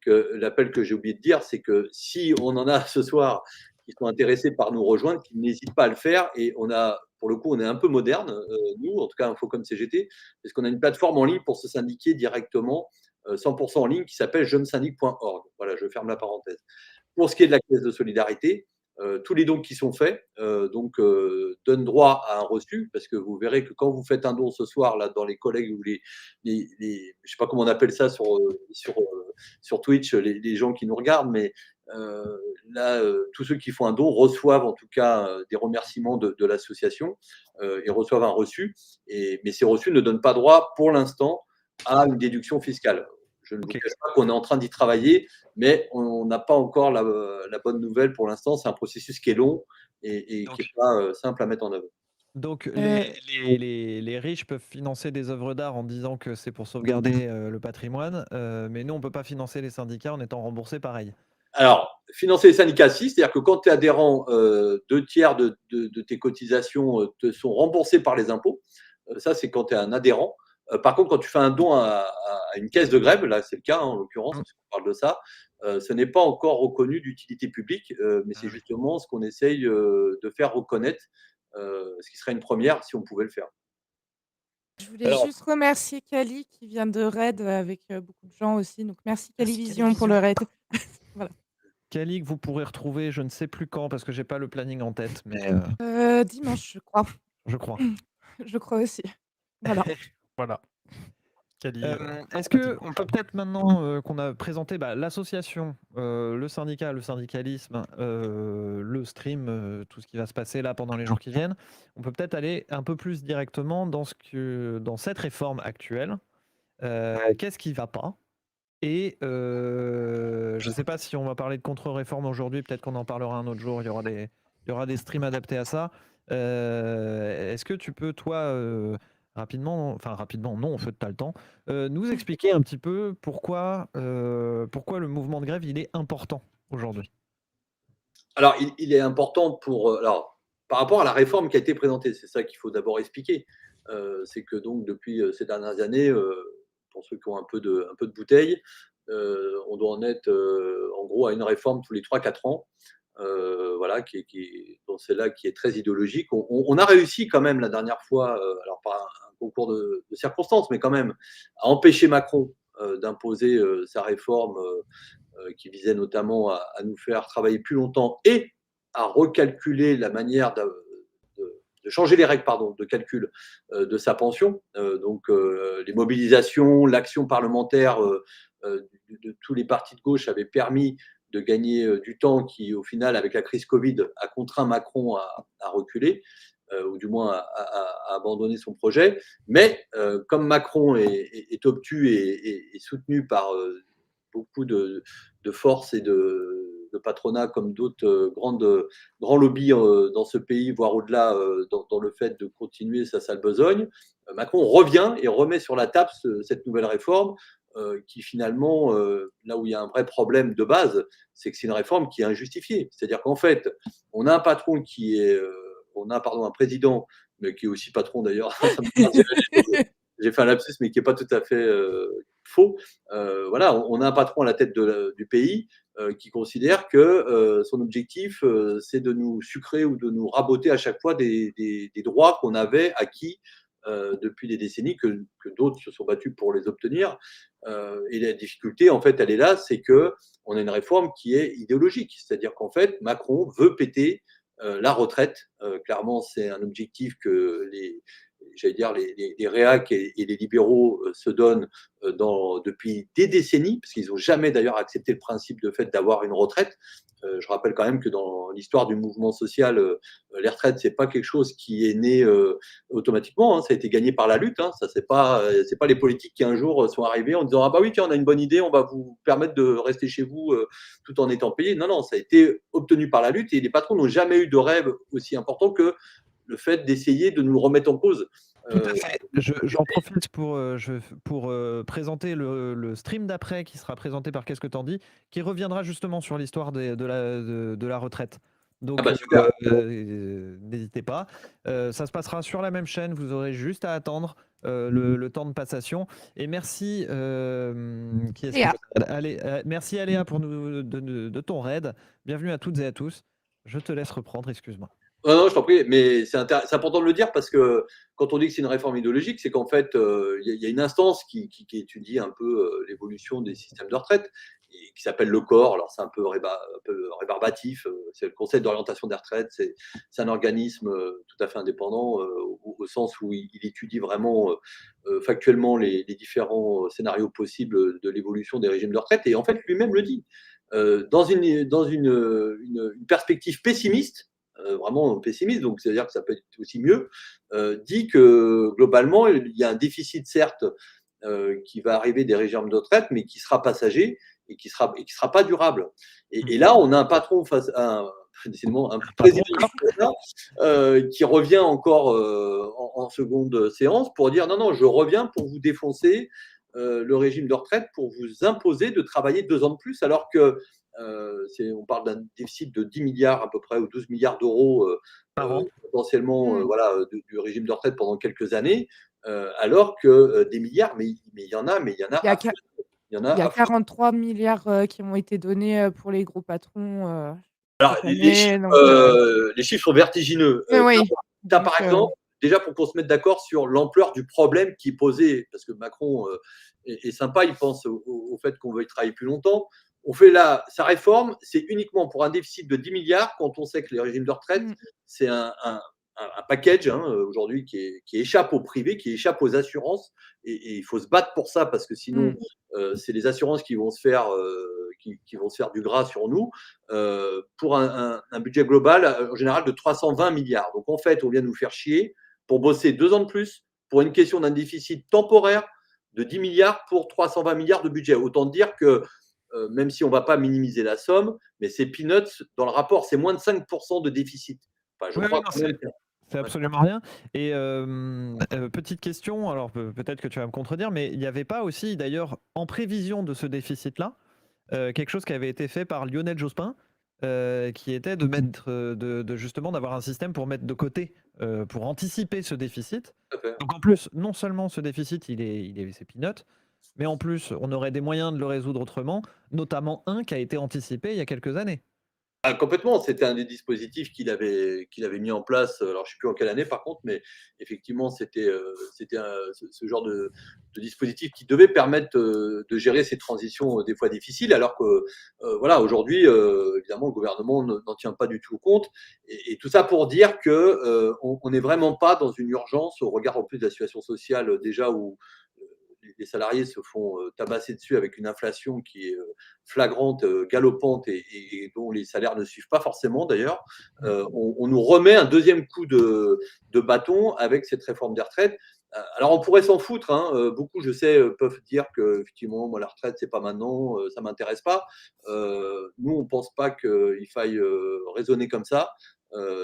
que l'appel que j'ai oublié de dire, c'est que si on en a ce soir qui sont intéressés par nous rejoindre, qu'ils n'hésitent pas à le faire. Et pour le coup, on est un peu moderne, nous, en tout cas Infocom CGT, parce qu'on a une plateforme en ligne pour se syndiquer directement, 100% en ligne, qui s'appelle jeunesyndic.org. Voilà, je ferme la parenthèse. Pour ce qui est de la caisse de solidarité, tous les dons qui sont faits donnent droit à un reçu, parce que vous verrez que quand vous faites un don ce soir, là, dans les collègues ou je sais pas comment on appelle ça sur Twitch, les gens qui nous regardent, mais là, tous ceux qui font un don reçoivent en tout cas des remerciements de l'association et reçoivent un reçu. Mais ces reçus ne donnent pas droit pour l'instant à une déduction fiscale. Je ne vous cache pas qu'on est en train d'y travailler, mais on n'a pas encore la bonne nouvelle pour l'instant. C'est un processus qui est long et qui n'est pas simple à mettre en œuvre. Donc les riches peuvent financer des œuvres d'art en disant que c'est pour sauvegarder le patrimoine, mais nous, on ne peut pas financer les syndicats en étant remboursés pareil. Alors, financer les syndicats, si, c'est-à-dire que quand tu es adhérent, 2 tiers de tes cotisations te sont remboursés par les impôts. Ça, c'est quand tu es un adhérent. Par contre, quand tu fais un don à une caisse de grève, là, c'est le cas, hein, en l'occurrence, parce qu'on parle de ça, ce n'est pas encore reconnu d'utilité publique, mais c'est justement ce qu'on essaye de faire reconnaître, ce qui serait une première si on pouvait le faire. Je voulais juste remercier Kali qui vient de Raid avec beaucoup de gens aussi. Donc merci Calivision pour le Raid. Voilà. Kali, que vous pourrez retrouver, je ne sais plus quand, parce que j'ai pas le planning en tête, mais Dimanche, je crois. je crois. Je crois aussi. Voilà. Voilà. Kali, Est-ce qu'on peut peut-être maintenant qu'on a présenté l'association, le syndicat, le syndicalisme, le stream, tout ce qui va se passer là pendant les jours qui viennent, on peut peut-être aller un peu plus directement dans cette réforme actuelle. Qu'est-ce qui ne va pas? Et je ne sais pas si on va parler de contre-réforme aujourd'hui, peut-être qu'on en parlera un autre jour, il y aura des streams adaptés à ça. Est-ce que tu peux, toi, rapidement, non, en fait, tu as le temps, nous expliquer un petit peu pourquoi le mouvement de grève il est important aujourd'hui? Alors, il est important par rapport à la réforme qui a été présentée, c'est ça qu'il faut d'abord expliquer. C'est que donc depuis ces dernières années, pour ceux qui ont un peu de bouteille, on doit en être en gros à une réforme tous les 3-4 ans. Voilà, donc celle-là qui est très idéologique. On a réussi quand même la dernière fois, alors pas un concours de circonstances, mais quand même, à empêcher Macron d'imposer sa réforme qui visait notamment à nous faire travailler plus longtemps et à recalculer la manière de changer les règles de calcul de sa pension. Donc les mobilisations, l'action parlementaire de tous les partis de gauche avait permis de gagner du temps qui, au final, avec la crise Covid, a contraint Macron à reculer, ou du moins à abandonner son projet. Mais comme Macron est obtus et soutenu par beaucoup de forces et de patronat comme d'autres grands lobbies dans ce pays, voire au-delà, dans le fait de continuer sa sale besogne, Macron revient et remet sur la table cette nouvelle réforme qui finalement, là où il y a un vrai problème de base, c'est que c'est une réforme qui est injustifiée. C'est-à-dire qu'en fait, on a un patron un président, mais qui est aussi patron d'ailleurs, j'ai fait un lapsus, mais qui n'est pas tout à fait faux. Voilà, on a un patron à la tête du pays qui considère que son objectif, c'est de nous sucrer ou de nous raboter à chaque fois des droits qu'on avait acquis depuis des décennies, que d'autres se sont battus pour les obtenir. Et la difficulté, en fait, elle est là, c'est qu'on a une réforme qui est idéologique. C'est-à-dire qu'en fait, Macron veut péter la retraite. Clairement, c'est un objectif que les réacs et les libéraux se donnent depuis des décennies, parce qu'ils n'ont jamais d'ailleurs accepté le principe de fait d'avoir une retraite. Je rappelle quand même que dans l'histoire du mouvement social, les retraites, c'est pas quelque chose qui est né automatiquement, hein, ça a été gagné par la lutte. Hein, ça, c'est pas les politiques qui un jour sont arrivés en disant ah bah oui, tiens, on a une bonne idée, on va vous permettre de rester chez vous tout en étant payé. Non, ça a été obtenu par la lutte et les patrons n'ont jamais eu de rêve aussi important que le fait d'essayer de nous le remettre en cause. Tout à fait. J'en profite pour présenter le stream d'après qui sera présenté par Qu'est-ce que t'en dis, qui reviendra justement sur l'histoire de la retraite. Donc, super. n'hésitez pas. Ça se passera sur la même chaîne. Vous aurez juste à attendre le temps de passation. Et merci, merci Aléa pour de ton raid. Bienvenue à toutes et à tous. Je te laisse reprendre, excuse-moi. Non, je t'en prie, mais c'est important de le dire parce que quand on dit que c'est une réforme idéologique, c'est qu'en fait, il y a une instance qui étudie un peu l'évolution des systèmes de retraite et qui s'appelle le COR. Alors, c'est un peu rébarbatif. C'est le Conseil d'orientation des retraites. C'est un organisme tout à fait indépendant au sens où il étudie vraiment factuellement les différents scénarios possibles de l'évolution des régimes de retraite. Et en fait, lui-même le dit. Dans une perspective pessimiste, vraiment pessimiste, donc c'est-à-dire que ça peut être aussi mieux, dit que globalement, il y a un déficit, certes, qui va arriver des régimes de retraite, mais qui sera passager et qui sera pas durable. Et là, on a un patron décidément un président qui revient encore en seconde séance pour dire non, je reviens pour vous défoncer le régime de retraite, pour vous imposer de travailler 2 ans de plus, alors que on parle d'un déficit de 10 milliards à peu près, ou 12 milliards d'euros potentiellement du régime de retraite pendant quelques années, alors que des milliards, mais il y en a. Il y a 43 milliards qui ont été donnés pour les gros patrons. Alors, les chiffres sont vertigineux. Par exemple, déjà pour qu'on se mette d'accord sur l'ampleur du problème qui est posé, parce que Macron est sympa, il pense au fait qu'on veuille travailler plus longtemps. On fait là, sa réforme, c'est uniquement pour un déficit de 10 milliards, quand on sait que les régimes de retraite, c'est un package aujourd'hui qui échappe au privé, qui échappe aux assurances, et il faut se battre pour ça, parce que sinon, c'est les assurances qui vont se faire du gras sur nous, pour un budget global en général de 320 milliards. Donc en fait, on vient nous faire chier pour bosser 2 ans de plus pour une question d'un déficit temporaire de 10 milliards pour 320 milliards de budget. Autant dire que même si on ne va pas minimiser la somme, mais c'est peanuts dans le rapport, c'est moins de 5% de déficit. Enfin, je crois c'est absolument rien. Et petite question, alors peut-être que tu vas me contredire, mais il n'y avait pas aussi, d'ailleurs, en prévision de ce déficit-là, quelque chose qui avait été fait par Lionel Jospin, qui était de mettre, justement d'avoir un système pour mettre de côté, pour anticiper ce déficit. Donc en plus, non seulement ce déficit, c'est peanut, mais en plus, on aurait des moyens de le résoudre autrement, notamment un qui a été anticipé il y a quelques années. Ah, complètement, c'était un des dispositifs qu'il avait mis en place, alors je ne sais plus en quelle année par contre, mais effectivement c'était ce genre de dispositif qui devait permettre, de gérer ces transitions, des fois difficiles alors que, voilà aujourd'hui, évidemment le gouvernement n'en tient pas du tout compte et tout ça pour dire que, on n'est vraiment pas dans une urgence au regard en plus de la situation sociale, déjà où, les salariés se font, tabasser dessus avec une inflation qui est, flagrante, galopante et dont les salaires ne suivent pas forcément d'ailleurs. On nous remet un deuxième coup de bâton avec cette réforme des retraites. Alors on pourrait s'en foutre, hein, beaucoup je sais, peuvent dire qu'effectivement moi la retraite c'est pas maintenant, ça m'intéresse pas. Nous on pense pas qu'il faille, raisonner comme ça.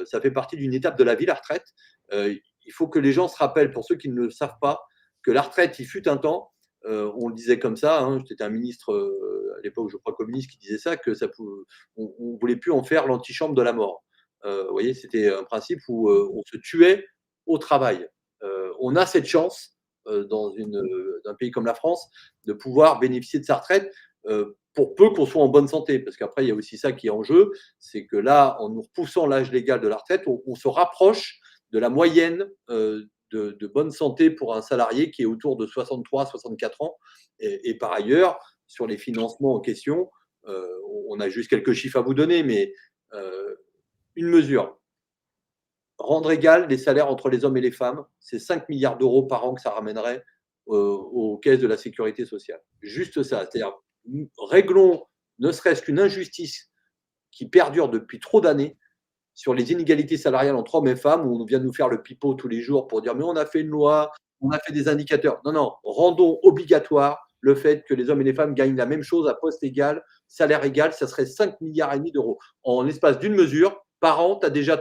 Ça fait partie d'une étape de la vie la retraite. Il faut que les gens se rappellent, pour ceux qui ne le savent pas, que la retraite, il fut un temps, on le disait comme ça, hein, c'était un ministre à l'époque, je crois communiste, qui disait ça, que ça on voulait plus en faire l'antichambre de la mort. Vous voyez, c'était un principe où on se tuait au travail. On a cette chance dans un pays comme la France de pouvoir bénéficier de sa retraite pour peu qu'on soit en bonne santé, parce qu'après il y a aussi ça qui est en jeu, c'est que là, en nous repoussant l'âge légal de la retraite, on se rapproche de la moyenne de bonne santé pour un salarié qui est autour de 63-64 ans. Et par ailleurs, sur les financements en question, on a juste quelques chiffres à vous donner, mais une mesure. Rendre égal les salaires entre les hommes et les femmes, c'est 5 milliards d'euros par an que ça ramènerait aux caisses de la sécurité sociale. Juste ça. C'est-à-dire, réglons ne serait-ce qu'une injustice qui perdure depuis trop d'années sur les inégalités salariales entre hommes et femmes, où on vient de nous faire le pipeau tous les jours pour dire mais on a fait une loi, on a fait des indicateurs. Non, non, rendons obligatoire le fait que les hommes et les femmes gagnent la même chose à poste égal, salaire égal, ça serait 5 milliards et demi d'euros. En l'espace d'une mesure, par an, tu as déjà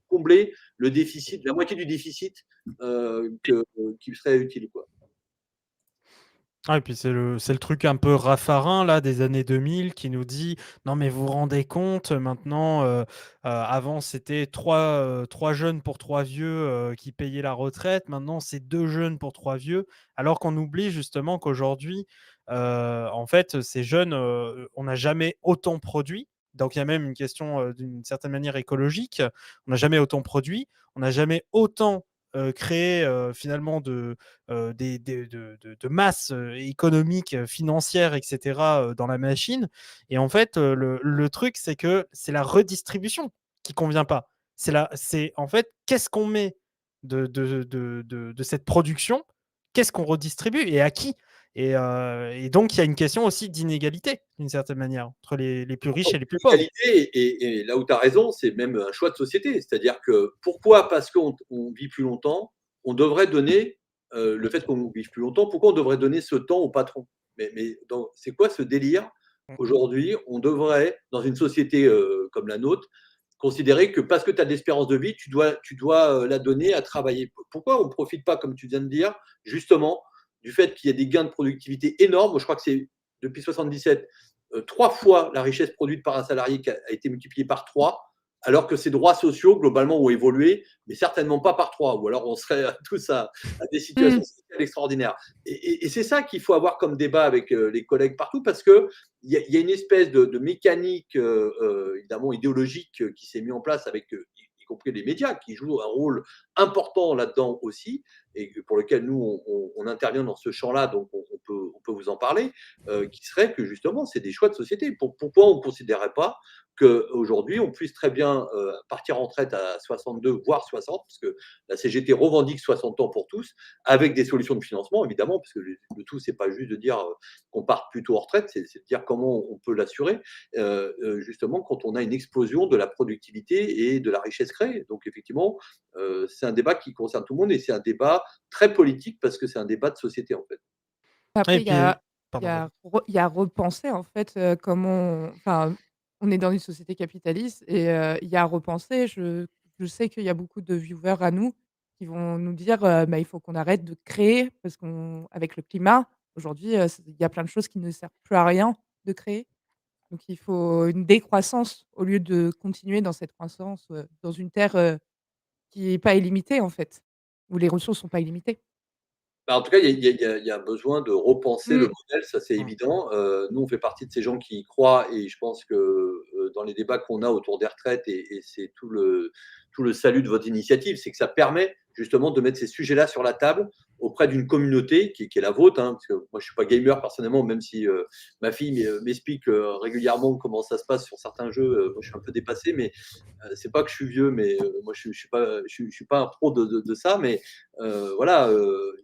comblé le déficit, la moitié du déficit qui serait utile. Quoi. Ah, et puis c'est le truc un peu raffarin là des années 2000 qui nous dit: «Non mais vous vous rendez compte maintenant, avant c'était trois jeunes pour 3 vieux, qui payaient la retraite, maintenant c'est 2 jeunes pour 3 vieux». Alors qu'on oublie justement qu'aujourd'hui, en fait, ces jeunes, on n'a jamais autant produit. Donc il y a même une question, d'une certaine manière écologique. On n'a jamais autant produit, on n'a jamais autant, créé, finalement de masse économique, financière, etc., dans la machine. Et en fait, le truc, c'est que c'est la redistribution qui convient pas. C'est en fait, qu'est-ce qu'on met de cette production? Qu'est-ce qu'on redistribue et à qui? Et donc, il y a une question aussi d'inégalité, d'une certaine manière, entre les plus riches et les plus pauvres. L'égalité, et là où tu as raison, c'est même un choix de société. C'est-à-dire que pourquoi, parce qu'on vit plus longtemps, on devrait donner le fait qu'on vive plus longtemps, pourquoi on devrait donner ce temps au patron? Mais c'est quoi ce délire? Aujourd'hui, on devrait, dans une société comme la nôtre, considérer que parce que tu as de l'espérance de vie, tu dois la donner à travailler. Pourquoi on ne profite pas, comme tu viens de dire, justement, du fait qu'il y a des gains de productivité énormes? Je crois que c'est depuis 77, 3 fois la richesse produite par un salarié qui a été multipliée par 3, alors que ses droits sociaux, globalement, ont évolué, mais certainement pas par 3, ou alors on serait tous à des situations Mmh. sociales extraordinaires. Et c'est ça qu'il faut avoir comme débat avec les collègues partout, parce qu'il y a une espèce de mécanique, évidemment, idéologique qui s'est mise en place avec, y compris les médias, qui jouent un rôle important là-dedans aussi, et pour lequel nous, on intervient dans ce champ-là, donc on peut vous en parler, qui serait que justement, c'est des choix de société. Pourquoi on ne considérait pas qu'aujourd'hui, on puisse très bien partir en retraite à 62, voire 60, parce que la CGT revendique 60 ans pour tous, avec des solutions de financement, évidemment, parce que le tout, c'est pas juste de dire qu'on parte plutôt en retraite, c'est de dire comment on peut l'assurer, justement, quand on a une explosion de la productivité et de la richesse créée. Donc, effectivement, c'est un débat qui concerne tout le monde et c'est un débat très politique parce que c'est un débat de société, en fait. Et Après, il y puis, a il y pardon, a vas-y. il y a repenser en fait, comment enfin, on est dans une société capitaliste et il y a repenser. Je sais qu'il y a beaucoup de viewers à nous qui vont nous dire, bah, il faut qu'on arrête de créer parce qu'avec le climat, aujourd'hui, il y a plein de choses qui ne servent plus à rien de créer. Donc il faut une décroissance au lieu de continuer dans cette croissance, dans une terre, qui est pas illimitée en fait, où les ressources sont pas illimitées. Bah, en tout cas, il y a un besoin de repenser le Mmh. modèle, ça c'est Mmh. évident. Nous, on fait partie de ces gens qui y croient et je pense que, dans les débats qu'on a autour des retraites et c'est tout le salut de votre initiative, c'est que ça permet justement de mettre ces sujets-là sur la table auprès d'une communauté qui est la vôtre, hein, parce que moi je suis pas gamer personnellement, même si, ma fille m'explique, régulièrement comment ça se passe sur certains jeux, moi je suis un peu dépassé, mais c'est pas que je suis vieux, mais moi je suis pas un pro de ça, mais voilà,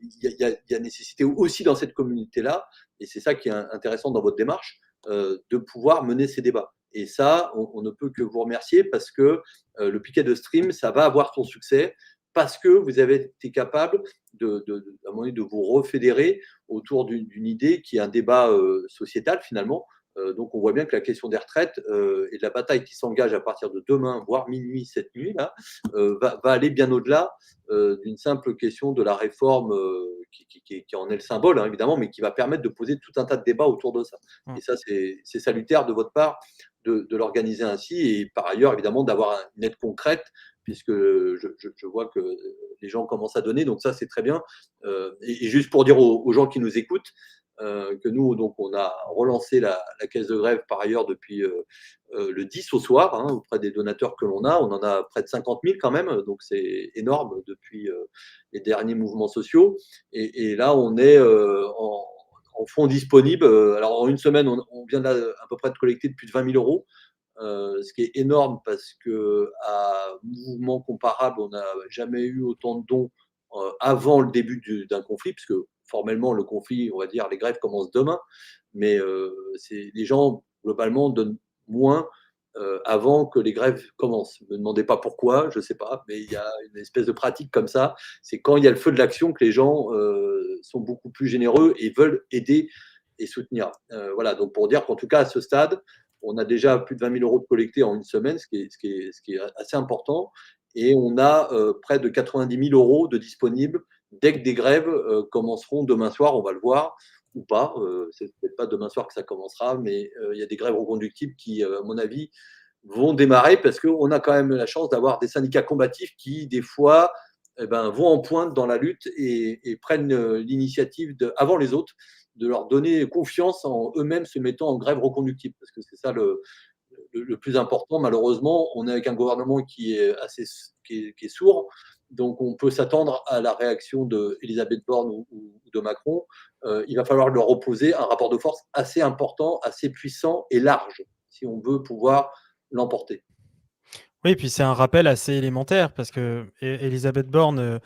il y a nécessité aussi dans cette communauté-là, et c'est ça qui est intéressant dans votre démarche, de pouvoir mener ces débats. Et ça, on ne peut que vous remercier parce que le piquet de stream, ça va avoir son succès parce que vous avez été capable à un moment donné, de vous refédérer autour d'une idée qui est un débat sociétal finalement. Donc on voit bien que la question des retraites et de la bataille qui s'engage à partir de demain, voire minuit, cette nuit, là, va aller bien au-delà d'une simple question de la réforme qui en est le symbole, hein, évidemment, mais qui va permettre de poser tout un tas de débats autour de ça. Mmh. Et ça, c'est salutaire de votre part de l'organiser ainsi et par ailleurs, évidemment, d'avoir une aide concrète puisque je vois que les gens commencent à donner, donc ça, c'est très bien. Et juste pour dire aux gens qui nous écoutent, que nous, donc, on a relancé la caisse de grève par ailleurs depuis le 10 au soir, hein, auprès des donateurs que l'on a. On en a près de 50 000 quand même, donc c'est énorme depuis les derniers mouvements sociaux. Et là, on est en fonds disponibles. Alors, en une semaine, on vient à peu près de collecter de plus de 20 000 euros. Ce qui est énorme parce qu'à mouvement comparable, on n'a jamais eu autant de dons avant le début d'un conflit, puisque formellement, le conflit, on va dire, les grèves commencent demain, mais les gens, globalement, donnent moins avant que les grèves commencent. Ne me demandez pas pourquoi, je ne sais pas, mais il y a une espèce de pratique comme ça. C'est quand il y a le feu de l'action que les gens sont beaucoup plus généreux et veulent aider et soutenir. Voilà, donc pour dire qu'en tout cas, à ce stade, on a déjà plus de 20 000 euros de collectés en une semaine, ce qui est assez important. Et on a près de 90 000 euros de disponibles dès que des grèves commenceront demain soir, on va le voir, ou pas. C'est peut-être pas demain soir que ça commencera, mais il y a des grèves reconductibles qui, à mon avis, vont démarrer parce qu'on a quand même la chance d'avoir des syndicats combatifs qui, des fois, eh ben, vont en pointe dans la lutte et prennent l'initiative avant les autres de leur donner confiance en eux-mêmes se mettant en grève reconductible. Parce que c'est ça le plus important. Malheureusement, on est avec un gouvernement qui est sourd. Donc, on peut s'attendre à la réaction d'Elisabeth Borne ou de Macron. Il va falloir leur opposer un rapport de force assez important, assez puissant et large, si on veut pouvoir l'emporter. Oui, puis c'est un rappel assez élémentaire parce que Elisabeth Borne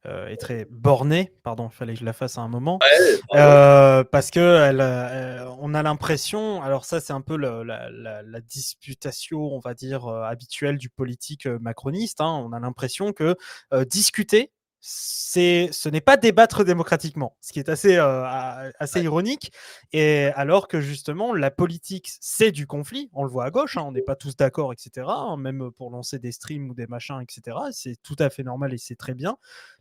est très bornée, pardon, il fallait que je la fasse à un moment, Ouais, bravo. parce que on a l'impression, alors ça c'est un peu la disputation, on va dire, habituelle du politique macroniste, hein, on a l'impression que discuter, ce n'est pas débattre démocratiquement, ce qui est assez Ouais. ironique, et alors que justement la politique c'est du conflit, on le voit à gauche, hein, on n'est pas tous d'accord, etc., hein, même pour lancer des streams ou des machins, etc., c'est tout à fait normal et c'est très bien.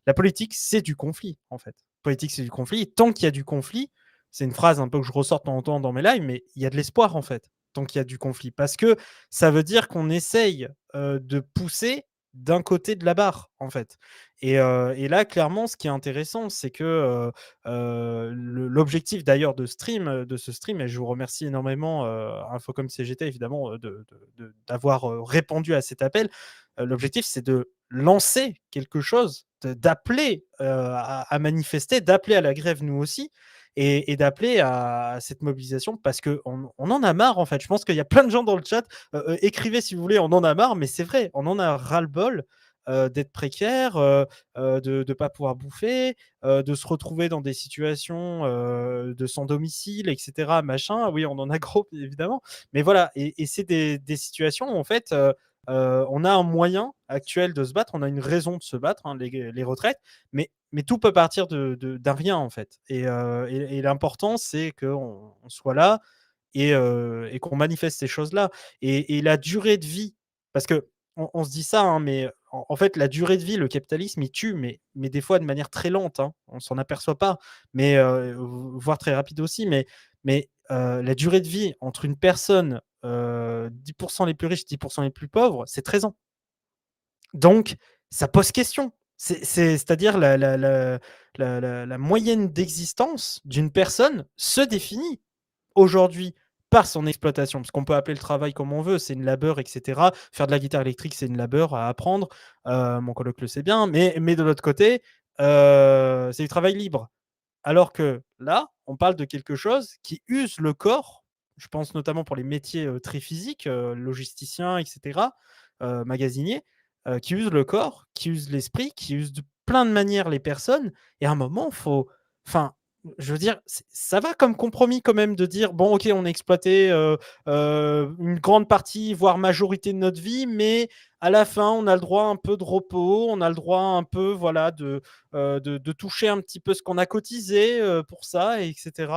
La politique c'est du conflit en fait. Politique c'est du conflit, et tant qu'il y a du conflit, c'est une phrase un peu que je ressors de temps en temps dans mes lives, mais il y a de l'espoir en fait, tant qu'il y a du conflit, parce que ça veut dire qu'on essaye de pousser d'un côté de la barre en fait. Et là, clairement, ce qui est intéressant, c'est que l'objectif d'ailleurs de ce stream, et je vous remercie énormément, Infocom CGT, évidemment, d'avoir répondu à cet appel. L'objectif, c'est de lancer quelque chose, d'appeler à manifester, d'appeler à la grève, nous aussi, et d'appeler à cette mobilisation parce qu'on en a marre, en fait. Je pense qu'il y a plein de gens dans le chat. Écrivez si vous voulez, on en a marre, mais c'est vrai, on en a ras-le-bol d'être précaire, de ne pas pouvoir bouffer, de se retrouver dans des situations de sans domicile, etc. Machin. Oui, on en a gros, évidemment. Mais voilà, et c'est des situations où, en fait, on a un moyen actuel de se battre, on a une raison de se battre, hein, les retraites, mais tout peut partir d'un rien, en fait. Et l'important, c'est qu'on soit là et qu'on manifeste ces choses-là. Et la durée de vie, parce que on se dit ça, hein, mais en fait, la durée de vie, le capitalisme, il tue, mais des fois de manière très lente, hein, on s'en aperçoit pas, mais voire très rapide aussi. Mais la durée de vie entre une personne, 10% les plus riches, 10% les plus pauvres, c'est 13 ans. Donc, ça pose question. C'est-à-dire la moyenne d'existence d'une personne se définit aujourd'hui par son exploitation. Parce qu'on peut appeler le travail comme on veut, c'est une labeur, etc. Faire de la guitare électrique, c'est une labeur à apprendre. Mon coloc le sait bien. Mais de l'autre côté, c'est du travail libre. Alors que là, on parle de quelque chose qui use le corps. Je pense notamment pour les métiers très physiques, logisticiens, etc., magasiniers, qui usent le corps, qui usent l'esprit, qui usent de plein de manières les personnes. Et à un moment, faut. Enfin, je veux dire, ça va comme compromis quand même de dire bon, ok, on a exploité une grande partie, voire majorité de notre vie, mais à la fin, on a le droit un peu de repos, on a le droit un peu, voilà, de toucher un petit peu ce qu'on a cotisé pour ça, etc.,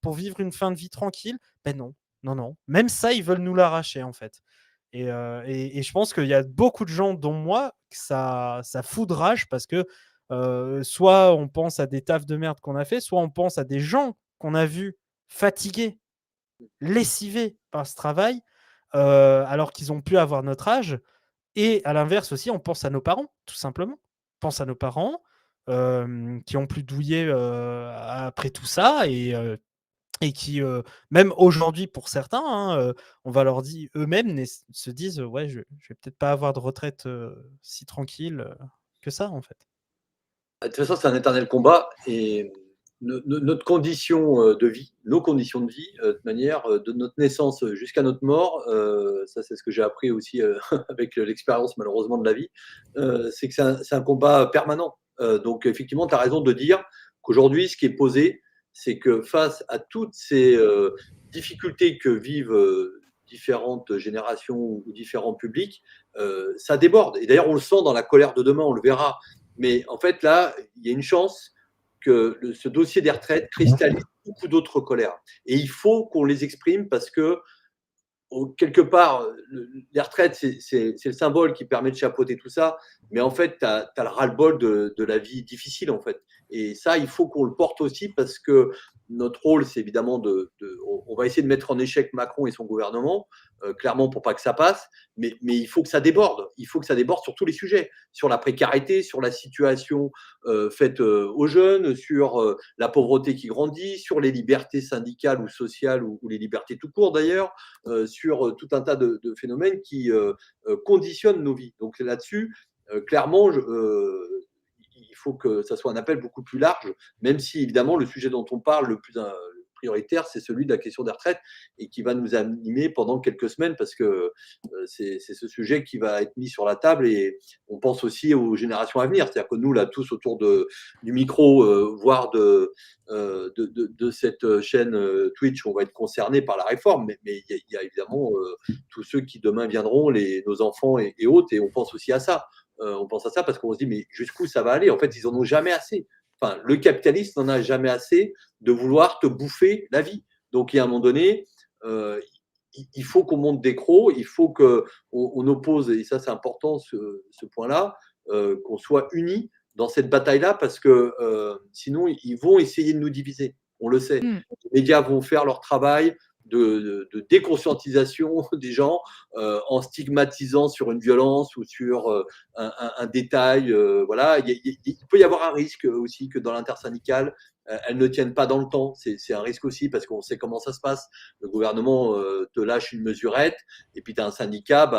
pour vivre une fin de vie tranquille. Ben non, non, non. Même ça, ils veulent nous l'arracher, en fait. Et je pense qu'il y a beaucoup de gens, dont moi, que ça fout de rage parce que soit on pense à des tafs de merde qu'on a fait, soit on pense à des gens qu'on a vus fatigués, lessivés par ce travail, alors qu'ils ont pu avoir notre âge. Et à l'inverse aussi, on pense à nos parents, tout simplement. On pense à nos parents qui ont plus douillé après tout ça et qui, même aujourd'hui pour certains, hein, on va leur dire eux-mêmes se disent ouais, je vais peut-être pas avoir de retraite si tranquille que ça, en fait. De toute façon, c'est un éternel combat et notre condition de vie, nos conditions de vie, de manière, de notre naissance jusqu'à notre mort, ça c'est ce que j'ai appris aussi avec l'expérience malheureusement de la vie, c'est que c'est un combat permanent. Donc effectivement, tu as raison de dire qu'aujourd'hui, ce qui est posé, c'est que face à toutes ces difficultés que vivent différentes générations ou différents publics, ça déborde. Et d'ailleurs, on le sent dans la colère de demain, on le verra. Mais en fait, là, il y a une chance que ce dossier des retraites cristallise beaucoup d'autres colères. Et il faut qu'on les exprime parce que, quelque part, les retraites, c'est le symbole qui permet de chapeauter tout ça. Mais en fait, tu as le ras-le-bol de la vie difficile, en fait. Et ça, il faut qu'on le porte aussi parce que notre rôle, c'est évidemment on va essayer de mettre en échec Macron et son gouvernement, clairement pour pas que ça passe, mais il faut que ça déborde. Il faut que ça déborde sur tous les sujets, sur la précarité, sur la situation faite aux jeunes, sur la pauvreté qui grandit, sur les libertés syndicales ou sociales ou les libertés tout court d'ailleurs, sur tout un tas de phénomènes qui conditionnent nos vies. Donc là-dessus, clairement, il faut que ça soit un appel beaucoup plus large, même si évidemment le sujet dont on parle le plus prioritaire, c'est celui de la question des retraites et qui va nous animer pendant quelques semaines parce que c'est ce sujet qui va être mis sur la table et on pense aussi aux générations à venir. C'est-à-dire que nous, là, tous autour du micro, voire de cette chaîne Twitch, on va être concernés par la réforme, mais il y a évidemment tous ceux qui demain viendront, nos enfants et autres, et on pense aussi à ça. On pense à ça parce qu'on se dit, mais jusqu'où ça va aller? En fait, ils en ont jamais assez. Enfin, le capitaliste n'en a jamais assez de vouloir te bouffer la vie. Donc, il y a un moment donné, il faut qu'on monte des crocs, il faut qu'on oppose, et ça c'est important ce point-là, qu'on soit unis dans cette bataille-là parce que sinon ils vont essayer de nous diviser. On le sait. Les médias vont faire leur travail de déconscientisation des gens en stigmatisant sur une violence ou sur un détail. Voilà, il peut y avoir un risque aussi que dans l'intersyndical, elles ne tiennent pas dans le temps. C'est un risque aussi parce qu'on sait comment ça se passe. Le gouvernement te lâche une mesurette et puis tu as un syndicat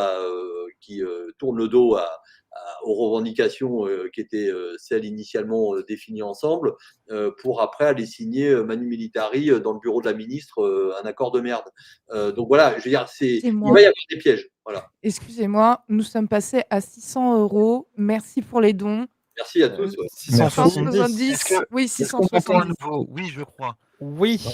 qui tourne le dos aux revendications qui étaient celles initialement définies ensemble pour après aller signer Manu Militari dans le bureau de la ministre un accord de merde. Donc voilà, je veux dire, il va y avoir des pièges. Voilà. Excusez-moi, nous sommes passés à 600 €. Merci pour les dons. Merci à tous. Ouais. 670. Oui, Est-ce qu'on entend à 670. nouveau? Oui, je crois. Oui, Bon,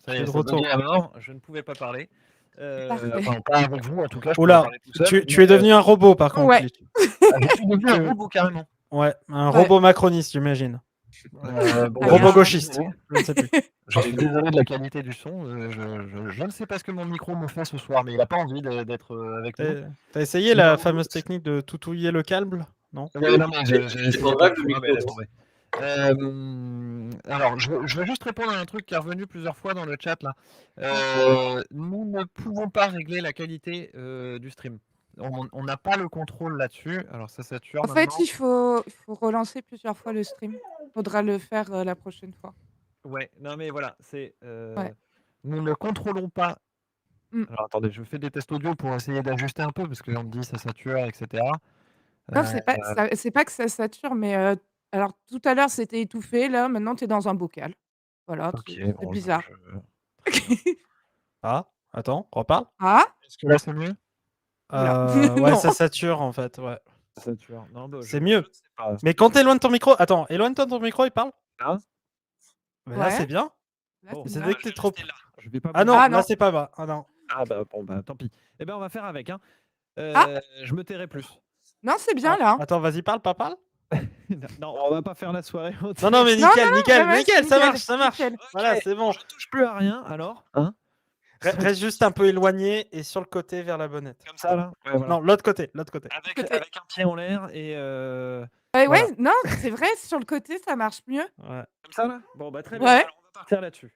ça y je est, suis de ça retour. buguait à mort, je ne pouvais pas parler. Parfait. Enfin, pas avec vous en tout cas, je pouvais Oula, parler tout seul. tu es devenu un robot par contre. Ouais. Lich. Je suis devenu un robot carrément. Ouais, un robot macroniste, j'imagine. Bon, Robot Ah. gauchiste, je ne sais plus. Je suis désolé de la qualité du son. Je ne sais pas ce que mon micro me fait ce soir, mais il n'a pas envie d'être avec nous. T'as essayé la fameuse technique de toutouiller le câble? Non? Ouais, non, mais j'ai essayé pas plein grave, de le fois, mais micro. laisse tomber. Alors, je vais juste répondre à un truc qui est revenu plusieurs fois dans le chat là. Nous ne pouvons pas régler la qualité du stream. on n'a pas le contrôle là-dessus. Alors ça sature En fait, maintenant. il faut relancer plusieurs fois le stream. Faudra le faire, la prochaine fois. Ouais, non mais voilà, Ouais. nous ne contrôlons pas. Mmh. Alors attendez, je fais des tests audio pour essayer d'ajuster un peu parce qu'on me dit ça sature, etc. Non, Euh, c'est pas que ça sature, mais alors tout à l'heure, c'était étouffé, là, maintenant, tu es dans un bocal. Voilà, ok, c'est bon, bizarre. très bien. Ah, attends, reparle. Ah? Est-ce que là c'est mieux? Oula. Ouais, Non. ça sature en fait, ouais. Ça sature. Non, bah, C'est je mieux. ne sais pas. Mais quand t'éloignes ton micro, attends, éloigne-toi de ton micro et parle. Là, Mais là, c'est Ouais, bien. là, bon, c'est C'est mieux. dès que t'es trop. je vais pas Ah bouger. non, Ah là, non. c'est pas bas. Ah non. Ah bah bon, bah tant pis. Eh ben on va faire avec, hein. Ah! Je me tairai plus. Non, c'est bien, Ah, là. attends, vas-y, parle, pas parle. Non, on va pas faire la soirée Non, non, mais Non, nickel, non, nickel, ouais, c'est nickel, ça nickel, marche, ça marche. nickel. Voilà, c'est bon. Je touche plus à rien alors, hein. Reste juste un peu éloigné et sur le côté vers la bonnette. Comme ça là. Ouais, voilà. Non, l'autre côté, l'autre côté. Côté. Avec un pied en l'air et Ouais, Voilà. non, c'est vrai, sur le côté, ça marche mieux. Ouais. comme ça là. Bon bah très bien. Ouais. Alors on va partir là-dessus.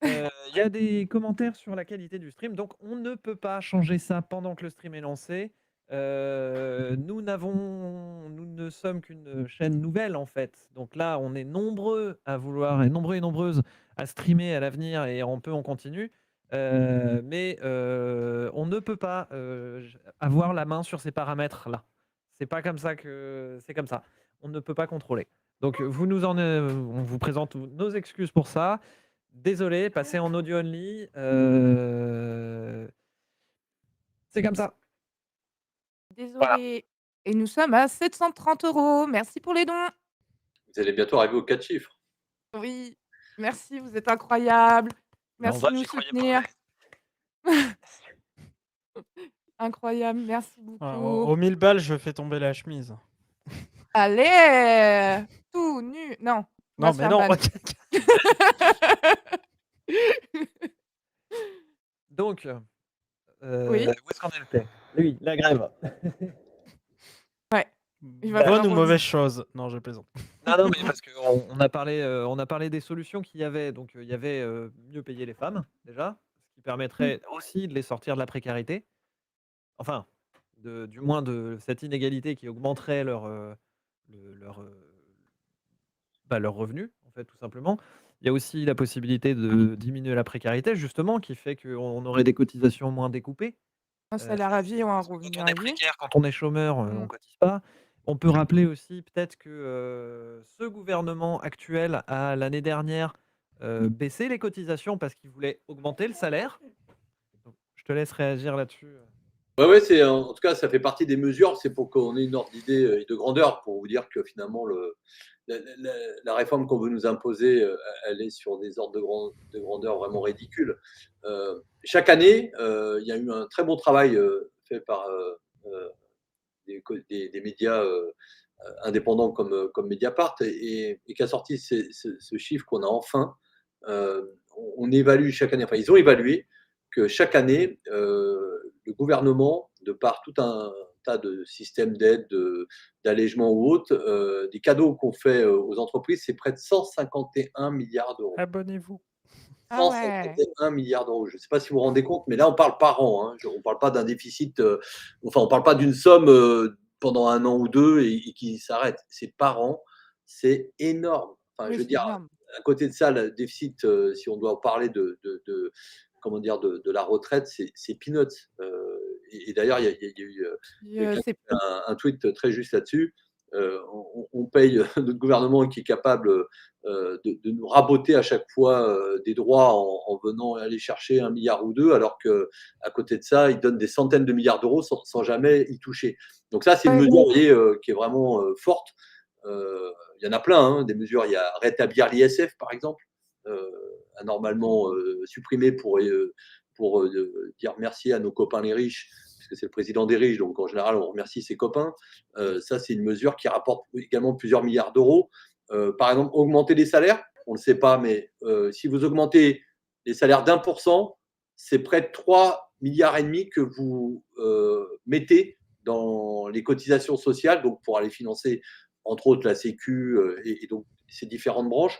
Il y a des commentaires sur la qualité du stream, donc on ne peut pas changer ça pendant que le stream est lancé. Nous ne sommes qu'une chaîne nouvelle en fait. Donc là, on est nombreux à vouloir et nombreux et nombreuses à streamer à l'avenir et on continue. Mais on ne peut pas avoir la main sur ces paramètres là. C'est pas comme ça que c'est comme ça. On ne peut pas contrôler. Donc on vous présente nos excuses pour ça. Désolé, passer en audio only. C'est comme ça. Désolée. Et nous sommes à 730 €. Merci pour les dons. Vous allez bientôt arriver aux 4 chiffres. Oui, merci, vous êtes incroyables. Mais on Merci va, de nous j'y croyais soutenir. Incroyable, merci Ouais, beaucoup. aux 1000 balles, je fais tomber la chemise. Allez! Tout nu. Non, on va Non, se mais faire non. ban. Donc, Oui. où est-ce qu'on était? Oui, la grève. Il va Bonne falloir ou mauvaise revenir. chose? Non, je plaisante. Non, mais parce qu'on on a parlé des solutions qu'il y avait. Donc, il y avait mieux payer les femmes, déjà, ce qui permettrait aussi de les sortir de la précarité. Enfin, du moins de cette inégalité qui augmenterait leur revenu, en fait, tout simplement. Il y a aussi la possibilité de diminuer la précarité, justement, qui fait qu'on aurait des cotisations moins découpées. Un salaire à vie ou un Parce que revenu quand on à est vie. précaire, quand on est chômeur, on Mmh. cotise pas. On peut rappeler aussi peut-être que ce gouvernement actuel a l'année dernière baissé les cotisations parce qu'il voulait augmenter le salaire. Donc, je te laisse réagir là-dessus. Ouais, c'est en tout cas, ça fait partie des mesures. C'est pour qu'on ait une ordre d'idée et de grandeur pour vous dire que finalement, la réforme qu'on veut nous imposer, elle est sur des ordres de grandeur vraiment ridicules. Chaque année, il y a eu un très bon travail fait par des médias indépendants comme Mediapart et qui a sorti ce chiffre qu'on a enfin. On évalue chaque année, enfin ils ont évalué que chaque année, le gouvernement, de par tout un tas de systèmes d'aide, d'allègement ou autres, des cadeaux qu'on fait aux entreprises, c'est près de 151 milliards d'euros. Abonnez-vous. Ah ouais. 151 milliards d'euros. Je ne sais pas si vous vous rendez compte, mais là, on parle par an. Hein. On ne parle pas d'un déficit, enfin, on ne parle pas d'une somme pendant un an ou deux et qui s'arrête. C'est par an. C'est énorme. Enfin, Oui, je veux c'est dire, énorme. à côté de ça, le déficit, si on doit parler comment dire, de la retraite, c'est peanuts. Et d'ailleurs, il y a eu Puis, quelqu'un c'est qui a fait un tweet très juste là-dessus. On paye notre gouvernement qui est capable de nous raboter à chaque fois des droits en venant aller chercher 1 milliard ou 2, alors qu'à côté de ça, ils donnent des centaines de milliards d'euros sans jamais y toucher. Donc ça, c'est une ouais, mesure vous voyez, qui est vraiment forte. Il y en a plein, hein, des mesures. Il y a rétablir l'ISF, par exemple, anormalement supprimé pour dire merci à nos copains les riches, puisque c'est le président des riches, donc en général, on remercie ses copains. Ça, c'est une mesure qui rapporte également plusieurs milliards d'euros. Par exemple, augmenter les salaires, on ne le sait pas, mais si vous augmentez les salaires d'1%, c'est près de 3 milliards et demi que vous mettez dans les cotisations sociales, donc pour aller financer entre autres la Sécu et donc ces différentes branches.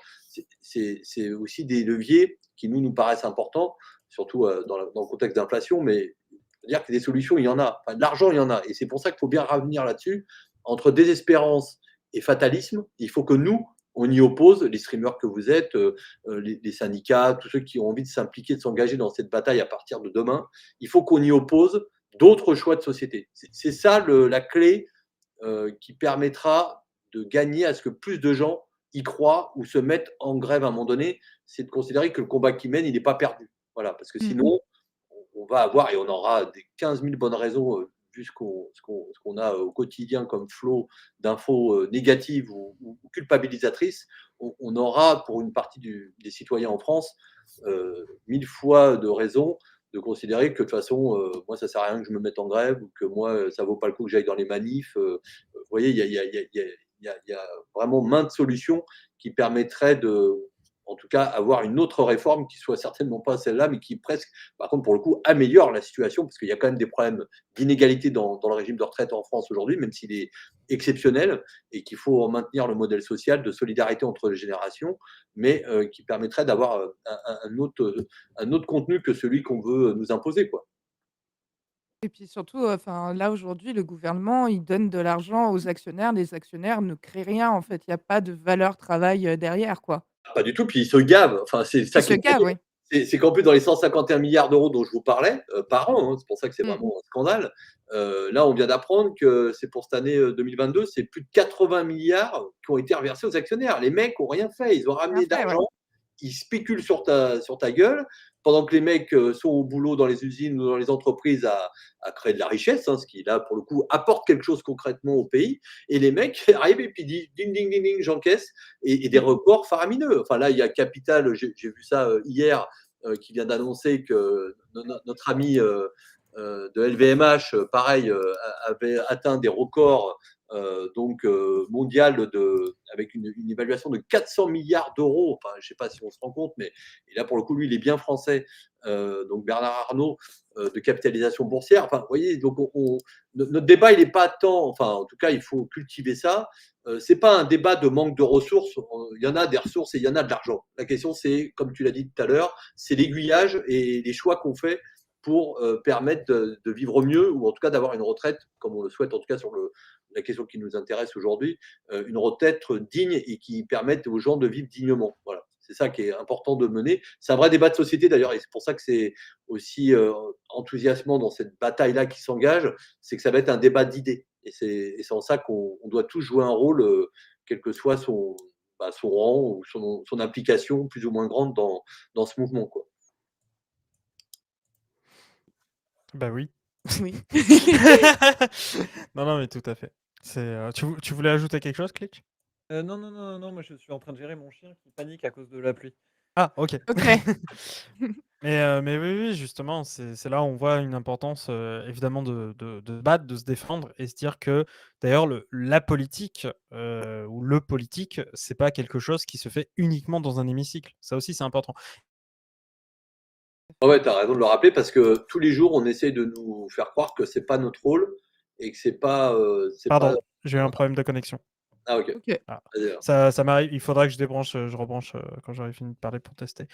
C'est aussi des leviers qui nous paraissent importants, surtout dans le contexte d'inflation, mais C'est-à-dire que des solutions, il y en a. Enfin, de l'argent, il y en a. Et c'est pour ça qu'il faut bien revenir là-dessus. Entre désespérance et fatalisme, il faut que nous, on y oppose, les streamers que vous êtes, les syndicats, tous ceux qui ont envie de s'impliquer, de s'engager dans cette bataille à partir de demain, il faut qu'on y oppose d'autres choix de société. C'est ça la clé qui permettra de gagner à ce que plus de gens y croient ou se mettent en grève à un moment donné. C'est de considérer que le combat qu'ils mènent, il n'est pas perdu. Voilà, parce que Mmh. sinon, on va avoir, et on aura des 15 000 bonnes raisons, vu ce qu'on a au quotidien comme flot d'infos négatives ou culpabilisatrices, on aura pour une partie des citoyens en France 1000 fois de raisons de considérer que de toute façon, moi, ça sert à rien que je me mette en grève ou que moi, ça vaut pas le coup que j'aille dans les manifs. Vous voyez, il y a vraiment maintes solutions qui permettraient de, en tout cas, avoir une autre réforme qui soit certainement pas celle-là, mais qui presque, par contre, pour le coup, améliore la situation, parce qu'il y a quand même des problèmes d'inégalité dans le régime de retraite en France aujourd'hui, même s'il est exceptionnel, et qu'il faut maintenir le modèle social de solidarité entre les générations, mais qui permettrait d'avoir un autre contenu que celui qu'on veut nous imposer, quoi. Et puis surtout, enfin, là, aujourd'hui, le gouvernement, il donne de l'argent aux actionnaires. Les actionnaires ne créent rien, en fait. Il y a pas de valeur travail, derrière, quoi. Pas du tout, puis ils se gavent. Enfin, c'est Ils ça qui se est gavent, oui. c'est qu'en plus, dans les 151 milliards d'euros dont je vous parlais, par an, hein, c'est pour ça que c'est Mmh. vraiment un scandale. Là, on vient d'apprendre que c'est pour cette année 2022, c'est plus de 80 milliards qui ont été reversés aux actionnaires. Les mecs ont rien fait, ils ont Rien ramené fait, ouais. d'argent, ils spéculent sur ta gueule, pendant que les mecs sont au boulot dans les usines ou dans les entreprises à créer de la richesse, hein, ce qui, là, pour le coup, apporte quelque chose concrètement au pays. Et les mecs arrivent et puis disent ding, ding, ding, ding, j'encaisse, et des Mmh. records faramineux. Enfin, là, il y a Capital, j'ai vu ça hier, qui vient d'annoncer que notre ami de LVMH, pareil, avait atteint des records donc mondial avec une évaluation de 400 milliards d'euros. Enfin, je ne sais pas si on se rend compte, mais et là, pour le coup, lui, il est bien français. Donc Bernard Arnault, de capitalisation boursière. Enfin, vous voyez, donc notre débat, il n'est pas tant, enfin, en tout cas, il faut cultiver ça. C'est pas un débat de manque de ressources. Il y en a des ressources et il y en a de l'argent. La question, c'est, comme tu l'as dit tout à l'heure, c'est l'aiguillage et les choix qu'on fait pour permettre de vivre mieux ou en tout cas d'avoir une retraite, comme on le souhaite, en tout cas sur la question qui nous intéresse aujourd'hui, une retraite digne et qui permette aux gens de vivre dignement. Voilà. C'est ça qui est important de mener. C'est un vrai débat de société d'ailleurs, et c'est pour ça que c'est aussi enthousiasmant dans cette bataille-là qui s'engage, c'est que ça va être un débat d'idées. Et c'est en ça qu'on doit tous jouer un rôle, quel que soit son rang ou son implication plus ou moins grande dans ce mouvement, quoi. Bah oui. Oui. Non, non, mais tout à fait. Tu voulais ajouter quelque chose, Click? Non, non, non, non, moi je suis en train de gérer mon chien qui panique à cause de la pluie. Ah, OK. OK. Mais oui, oui, justement, c'est là où on voit une importance, évidemment de battre, de se défendre et se dire que d'ailleurs la politique, ou le politique, c'est pas quelque chose qui se fait uniquement dans un hémicycle. Ça aussi, c'est important. Ah ouais, tu as raison de le rappeler parce que tous les jours, on essaie de nous faire croire que c'est pas notre rôle et que c'est pas. Pardon, j'ai eu un problème de connexion. Ah OK. OK. Ah, Vas-y alors. ça m'arrive, il faudra que je débranche, je rebranche, quand j'aurai fini de parler pour tester.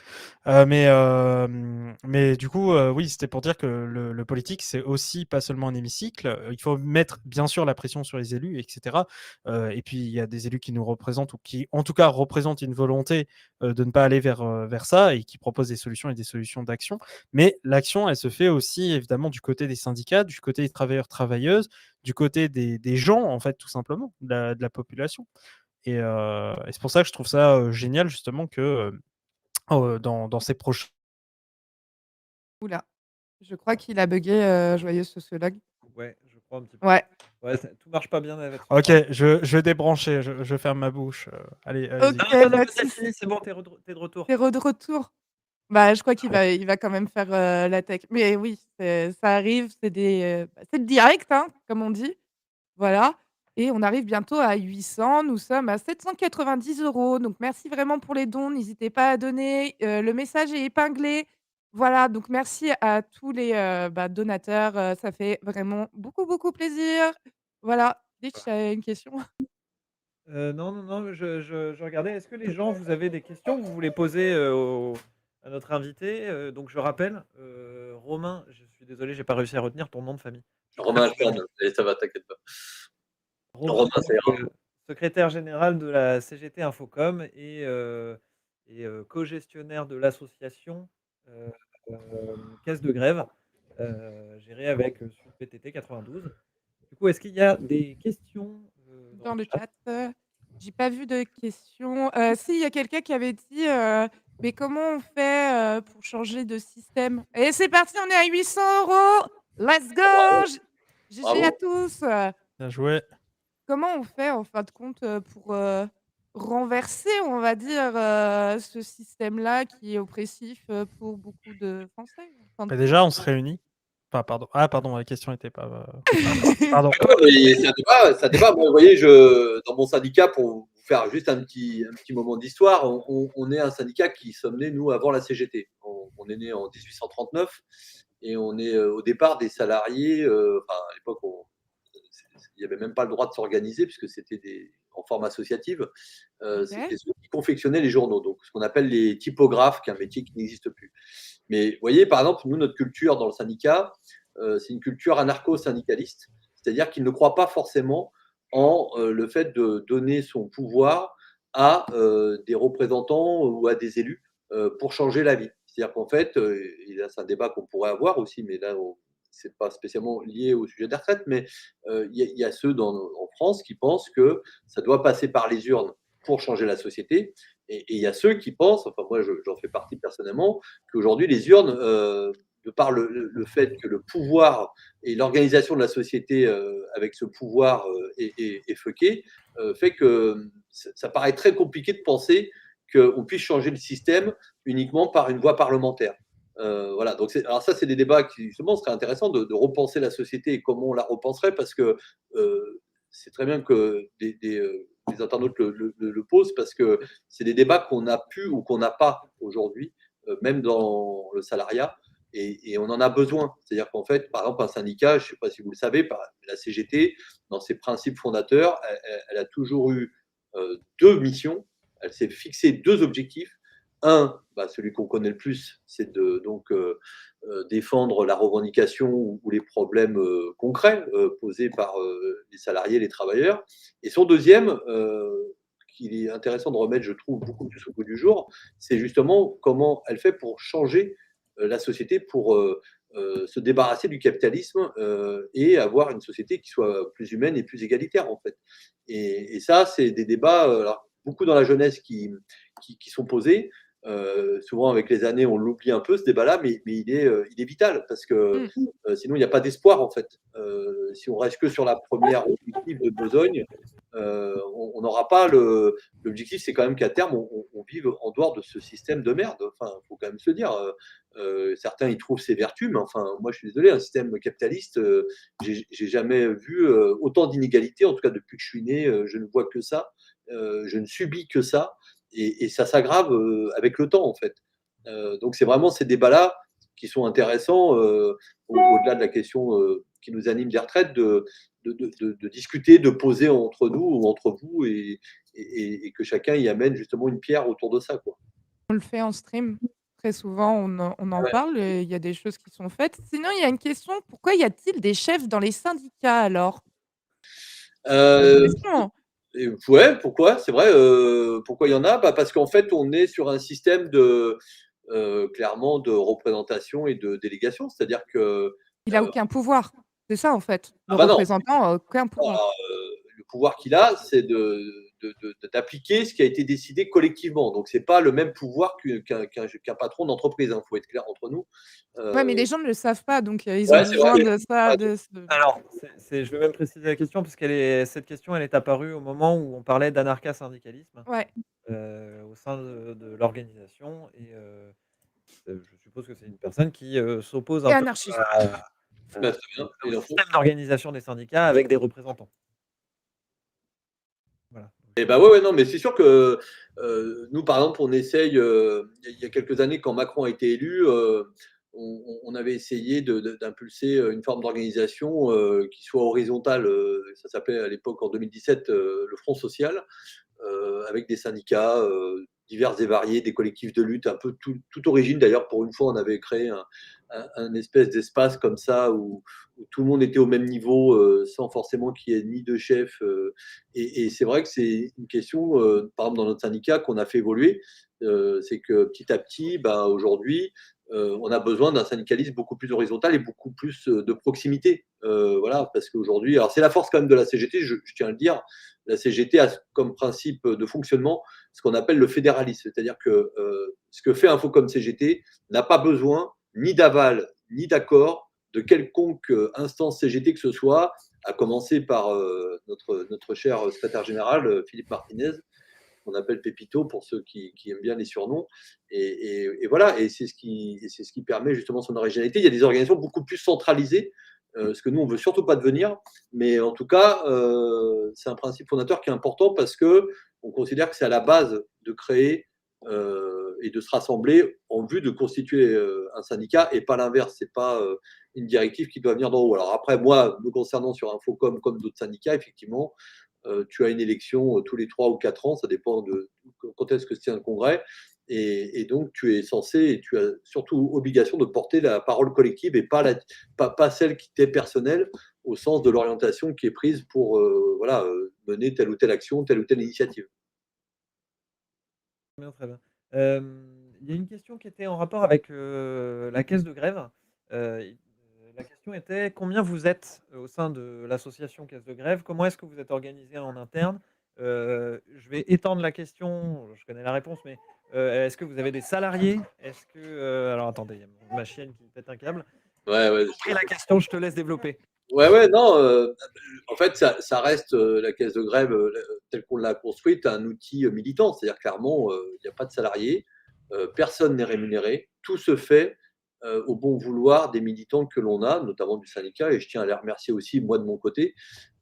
Mais du coup, oui, c'était pour dire que le politique, c'est aussi pas seulement un hémicycle. Il faut mettre bien sûr la pression sur les élus, et cetera. Et puis il y a des élus qui nous représentent ou qui, en tout cas, représentent une volonté, de ne pas aller vers ça et qui proposent des solutions et des solutions d'action. Mais l'action, elle se fait aussi évidemment du côté des syndicats, du côté des travailleurs, travailleuses, du côté des gens, en fait, tout simplement, de la population. Et c'est pour ça que je trouve ça, génial justement que, dans ces prochains. Ouh là, je crois qu'il a buggé, Joyeux Sociologue. Ouais, je crois un petit peu. Ouais. Ouais, tout marche pas bien avec ce OK, soir. je vais débrancher, je ferme ma bouche, allez, allez-y. OK, Non, non, non, pas mais de c'est souci. fini, c'est bon, tu es de retour. Tu es de retour. Bah, je crois qu'il va quand même faire, la tech. Mais oui, ça arrive, c'est le direct, hein, comme on dit. Voilà, et on arrive bientôt à 800. Nous sommes à 790 €. Donc merci vraiment pour les dons. N'hésitez pas à donner, le message est épinglé. Voilà, donc merci à tous les, donateurs, ça fait vraiment beaucoup, beaucoup plaisir. Voilà, Ditch, tu as une question? Non, non, non, je regardais. Est-ce que les gens, vous avez des questions que vous voulez poser, à notre invité. Donc je rappelle, Romain, je suis désolé, j'ai pas réussi à retenir ton nom de famille. Romain Schmann, et ça va, t'inquiète pas. Romain, Romain, ça ira. secrétaire général de la CGT Infocom et co-gestionnaire de l'association Caisse de Grève, gérée avec Sud PTT 92. Du coup, est-ce qu'il y a des questions Dans le chat, j'ai pas vu de questions. Si, il y a quelqu'un qui avait dit, «Mais comment on fait, pour changer de système?» Et c'est parti, on est à 800 €! Let's Bravo, go! GG à bravo. tous! Bien joué. Comment on fait, en fin de compte, pour, renverser, on va dire, ce système-là qui est oppressif, pour beaucoup de Français, en fin de Bah, compte? déjà, on se réunit. Enfin, pardon. Ah, pardon, la question était pas. Pardon. Non, mais ça débat. Moi, vous voyez, dans mon syndicat, pour vous faire juste un petit moment d'histoire, on est un syndicat qui sommes nés, nous, avant la CGT. On est né en 1839 et on est au départ des salariés. Enfin, à l'époque, il n'y avait même pas le droit de s'organiser puisque c'était en forme associative. OK. C'était ceux qui confectionnaient les journaux, donc ce qu'on appelle les typographes, qui est un métier qui n'existe plus. Mais vous voyez, par exemple, nous, notre culture dans le syndicat, c'est une culture anarcho-syndicaliste, c'est-à-dire qu'il ne croit pas forcément en le fait de donner son pouvoir à des représentants ou à des élus pour changer la vie. C'est-à-dire qu'en fait, et là c'est un débat qu'on pourrait avoir aussi, mais là c'est pas spécialement lié au sujet des retraites, mais il y a ceux en France qui pensent que ça doit passer par les urnes pour changer la société, et il y a ceux qui pensent, enfin moi j'en fais partie personnellement, qu'aujourd'hui les urnes, de par le fait que le pouvoir et l'organisation de la société avec ce pouvoir est fucké, fait que ça paraît très compliqué de penser qu'on puisse changer le système uniquement par une voie parlementaire. Voilà, donc alors ça, c'est des débats qui justement seraient intéressants de repenser la société et comment on la repenserait, parce que c'est très bien que des internautes le posent, parce que c'est des débats qu'on a pu ou qu'on n'a pas aujourd'hui, même dans le salariat, et on en a besoin. C'est-à-dire qu'en fait, par exemple, un syndicat, je ne sais pas si vous le savez, la CGT, dans ses principes fondateurs, elle a toujours eu deux missions. Elle s'est fixé deux objectifs. Un, bah, celui qu'on connaît le plus, c'est de donc défendre la revendication ou les problèmes concrets posés par les salariés, les travailleurs. Et son deuxième, qu'il est intéressant de remettre, je trouve, beaucoup plus au goût du jour, c'est justement comment elle fait pour changer la société, pour se débarrasser du capitalisme et avoir une société qui soit plus humaine et plus égalitaire, en fait. Et ça, c'est des débats, alors, beaucoup dans la jeunesse qui sont posés. Souvent, avec les années, on l'oublie un peu, ce débat-là, mais il est vital, parce que Mmh. sinon, il n'y a pas d'espoir, en fait. Si on reste que sur la première objectif de besogne, on n'aura pas l'objectif, c'est quand même qu'à terme, on vive en dehors de ce système de merde. Enfin, il faut quand même se le dire. Certains y trouvent ses vertus, mais enfin, moi, je suis désolé, un système capitaliste, j'ai jamais vu autant d'inégalités. En tout cas, depuis que je suis né, je ne vois que ça. Je ne subis que ça. Et ça s'aggrave avec le temps, en fait. Donc, c'est vraiment ces débats-là qui sont intéressants, au-delà de la question qui nous anime des retraites, de discuter, de poser entre nous ou entre vous, et que chacun y amène justement une pierre autour de ça, quoi. On le fait en stream. Très souvent, on en Ouais. parle et il y a des choses qui sont faites. Sinon, il y a une question: pourquoi y a-t-il des chefs dans les syndicats alors? Bonne Euh, question. et ouais, pourquoi? C'est vrai. Pourquoi il y en a? Bah, parce qu'en fait, on est sur un système clairement de représentation et de délégation. C'est-à-dire que Il a aucun pouvoir. C'est ça, en fait. Le ah bah non, représentant a aucun pouvoir. le pouvoir qu'il a, c'est d'appliquer ce qui a été décidé collectivement. Donc, c'est pas le même pouvoir qu'un patron d'entreprise. Il faut être clair entre nous. Ouais, mais Euh, les gens ne le savent pas, donc ils ont ouais, c'est vrai. besoin de ça, Ouais, de ce Alors, je vais même préciser la question, parce cette question, elle est apparue au moment où on parlait d'anarcha-syndicalisme ouais. au sein de l'organisation. Et je suppose que c'est une personne qui s'oppose Et un peu anarchiste. bah, très bien. Et au l'info. système d'organisation des syndicats avec des représentants. Voilà. Et bah ouais, ouais, non, mais c'est sûr que nous, par exemple, on essaye, il y a quelques années, quand Macron a été élu, on avait essayé d'impulser une forme d'organisation qui soit horizontale. Ça s'appelait à l'époque, en 2017, le Front social, avec des syndicats diverses et variées, des collectifs de lutte, un peu toute origine. D'ailleurs, pour une fois, on avait créé un espèce d'espace comme ça où tout le monde était au même niveau, sans forcément qu'il y ait ni de chef. Et c'est vrai que c'est une question, par exemple, dans notre syndicat, qu'on a fait évoluer. C'est que petit à petit, aujourd'hui, on a besoin d'un syndicalisme beaucoup plus horizontal et beaucoup plus de proximité. Voilà, parce qu'aujourd'hui, alors c'est la force quand même de la CGT, je tiens à le dire. La CGT a comme principe de fonctionnement ce qu'on appelle le fédéralisme, c'est-à-dire que ce que fait Infocom CGT n'a pas besoin ni d'aval ni d'accord de quelconque instance CGT que ce soit, à commencer par notre cher secrétaire général Philippe Martinez, qu'on appelle Pépito pour ceux qui aiment bien les surnoms. Et voilà, et c'est ce qui permet justement son originalité. Il y a des organisations beaucoup plus centralisées, ce que nous, on ne veut surtout pas devenir. Mais en tout cas, c'est un principe fondateur qui est important parce qu'on considère que c'est à la base de créer et de se rassembler en vue de constituer un syndicat et pas l'inverse. Ce n'est pas une directive qui doit venir d'en haut. Alors après, moi, me concernant sur Infocom comme d'autres syndicats, effectivement, tu as une élection tous les 3 ou 4 ans, ça dépend de quand est-ce que c'est un congrès. Et donc, tu es censé et tu as surtout obligation de porter la parole collective et pas celle qui t'est personnelle au sens de l'orientation qui est prise pour mener telle ou telle action, telle ou telle initiative. Bien, très bien. Il y a une question qui était en rapport avec la caisse de grève. La question était combien vous êtes au sein de l'association caisse de grève? Comment est-ce que vous êtes organisé en interne? Je vais étendre la question, je connais la réponse, mais est-ce que vous avez des salariés? Est-ce que. Alors attendez, il y a ma chienne qui pète un câble. Ouais. J'ai compris la question, je te laisse développer. Ouais, non. En fait, ça reste la caisse de grève telle qu'on l'a construite, un outil militant. C'est-à-dire clairement, il n'y a pas de salariés, personne n'est rémunéré. Tout se fait au bon vouloir des militants que l'on a, notamment du syndicat. Et je tiens à les remercier aussi, moi de mon côté,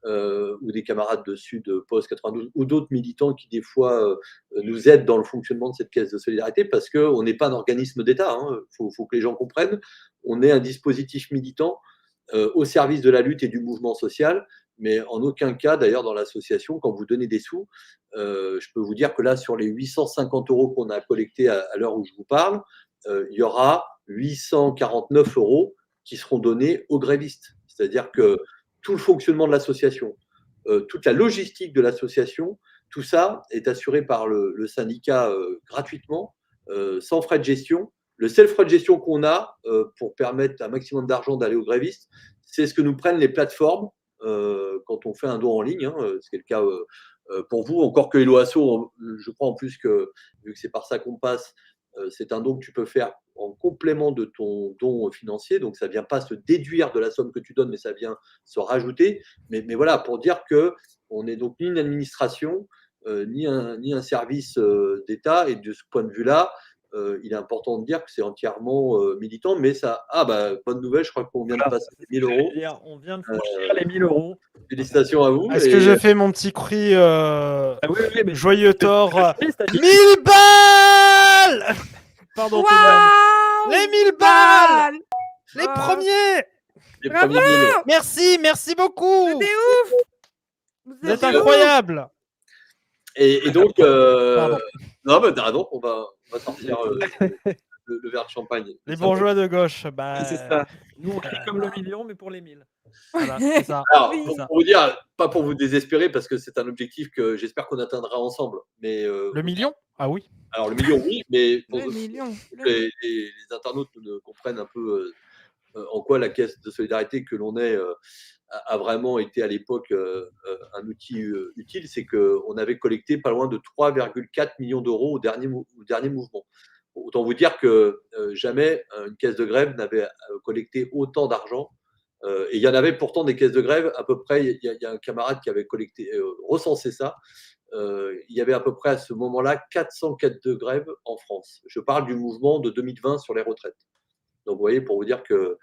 ou des camarades de Sud Post 92, ou d'autres militants qui, des fois, nous aident dans le fonctionnement de cette caisse de solidarité, parce qu'on n'est pas un organisme d'État. Faut que les gens comprennent. On est un dispositif militant au service de la lutte et du mouvement social, mais en aucun cas, d'ailleurs, dans l'association, quand vous donnez des sous, je peux vous dire que là, sur les 850 € qu'on a collectés à l'heure où je vous parle, il y aura 849 € qui seront donnés aux grévistes. C'est-à-dire que tout le fonctionnement de l'association, toute la logistique de l'association, tout ça est assuré par le syndicat gratuitement, sans frais de gestion. Le seul frais de gestion qu'on a pour permettre un maximum d'argent d'aller aux grévistes, c'est ce que nous prennent les plateformes quand on fait un don en ligne, ce qui est le cas pour vous. Encore que Hello Asso, je crois en plus que, vu que c'est par ça qu'on passe, c'est un don que tu peux faire en complément de ton don financier. Donc, ça ne vient pas se déduire de la somme que tu donnes, mais ça vient se rajouter. Mais voilà, pour dire qu'on n'est donc ni une administration, ni un service d'État. Et de ce point de vue-là, il est important de dire que c'est entièrement militant, mais ça. Bonne nouvelle, je crois qu'on vient de passer les 1000 €. On vient de franchir les 1000 €. Félicitations à vous. Est-ce que je fais mon petit cri Oui, mais joyeux tort? c'est 1000 balles! Pardon, tout le monde. Waouh, Les 1000 balles! Les Oh. premiers! Les Bravo. premiers 1000. Merci beaucoup! C'était ouf! Vous êtes incroyables! Et donc, Pardon. non, mais t'as raison, on va sortir le verre de champagne. Les bourgeois de gauche, C'est ça. Nous, on crie comme le million, mais pour les 1000. Voilà, c'est ça. Alors, Oui. pour vous dire, pas pour vous désespérer, parce que c'est un objectif que j'espère qu'on atteindra ensemble. Mais Le million? Ah oui. alors le million, oui, mais pour Le million. les internautes comprennent un peu en quoi la caisse de solidarité que l'on est a vraiment été à l'époque un outil utile. C'est qu'on avait collecté pas loin de 3,4 millions d'euros au dernier mouvement. Autant vous dire que jamais une caisse de grève n'avait collecté autant d'argent. Et il y en avait pourtant des caisses de grève à peu près. Il y a un camarade qui avait collecté, recensé ça. Il y avait à peu près à ce moment-là 400 caisses de grève en France. Je parle du mouvement de 2020 sur les retraites. Donc, vous voyez, pour vous dire que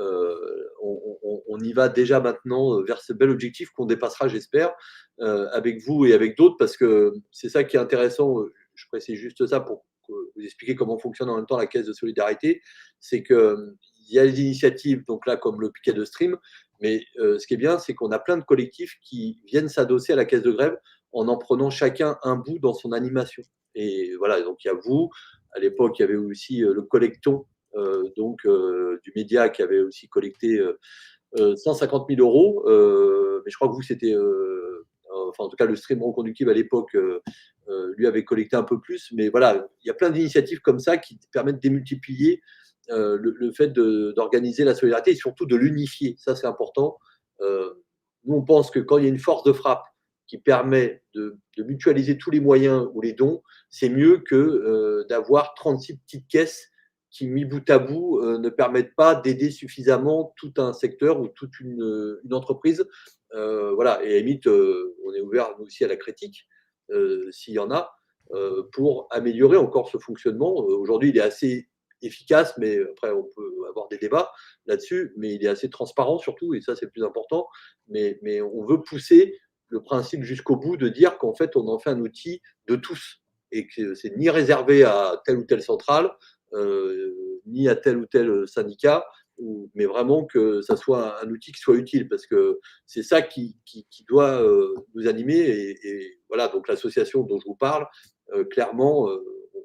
on y va déjà maintenant vers ce bel objectif qu'on dépassera, j'espère, avec vous et avec d'autres, parce que c'est ça qui est intéressant. Je précise juste ça pour vous expliquer comment fonctionne en même temps la caisse de solidarité. C'est qu'il y a des initiatives, donc là, comme le piquet de stream, mais ce qui est bien, c'est qu'on a plein de collectifs qui viennent s'adosser à la caisse de grève en prenant chacun un bout dans son animation. Et voilà, donc il y a vous. À l'époque, il y avait aussi le Collecton, du média qui avait aussi collecté 150 000 euros. Mais je crois que vous, c'était. Enfin, en tout cas, le stream reconductible à l'époque, lui avait collecté un peu plus. Mais voilà, il y a plein d'initiatives comme ça qui permettent de démultiplier le fait d'organiser la solidarité et surtout de l'unifier. Ça, c'est important. Nous, on pense que quand il y a une force de frappe qui permet de mutualiser tous les moyens ou les dons, c'est mieux que d'avoir 36 petites caisses qui, mis bout à bout, ne permettent pas d'aider suffisamment tout un secteur ou toute une entreprise. Voilà, et à la limite, on est ouvert nous aussi à la critique, s'il y en a, pour améliorer encore ce fonctionnement. Aujourd'hui, il est assez efficace, mais après, on peut avoir des débats là-dessus, mais il est assez transparent surtout, et ça, c'est le plus important. Mais on veut pousser le principe jusqu'au bout de dire qu'en fait, on en fait un outil de tous et que c'est ni réservé à telle ou telle centrale, ni à tel ou tel syndicat, mais vraiment que ça soit un outil qui soit utile, parce que c'est ça qui doit nous animer. Et voilà, donc l'association dont je vous parle, clairement,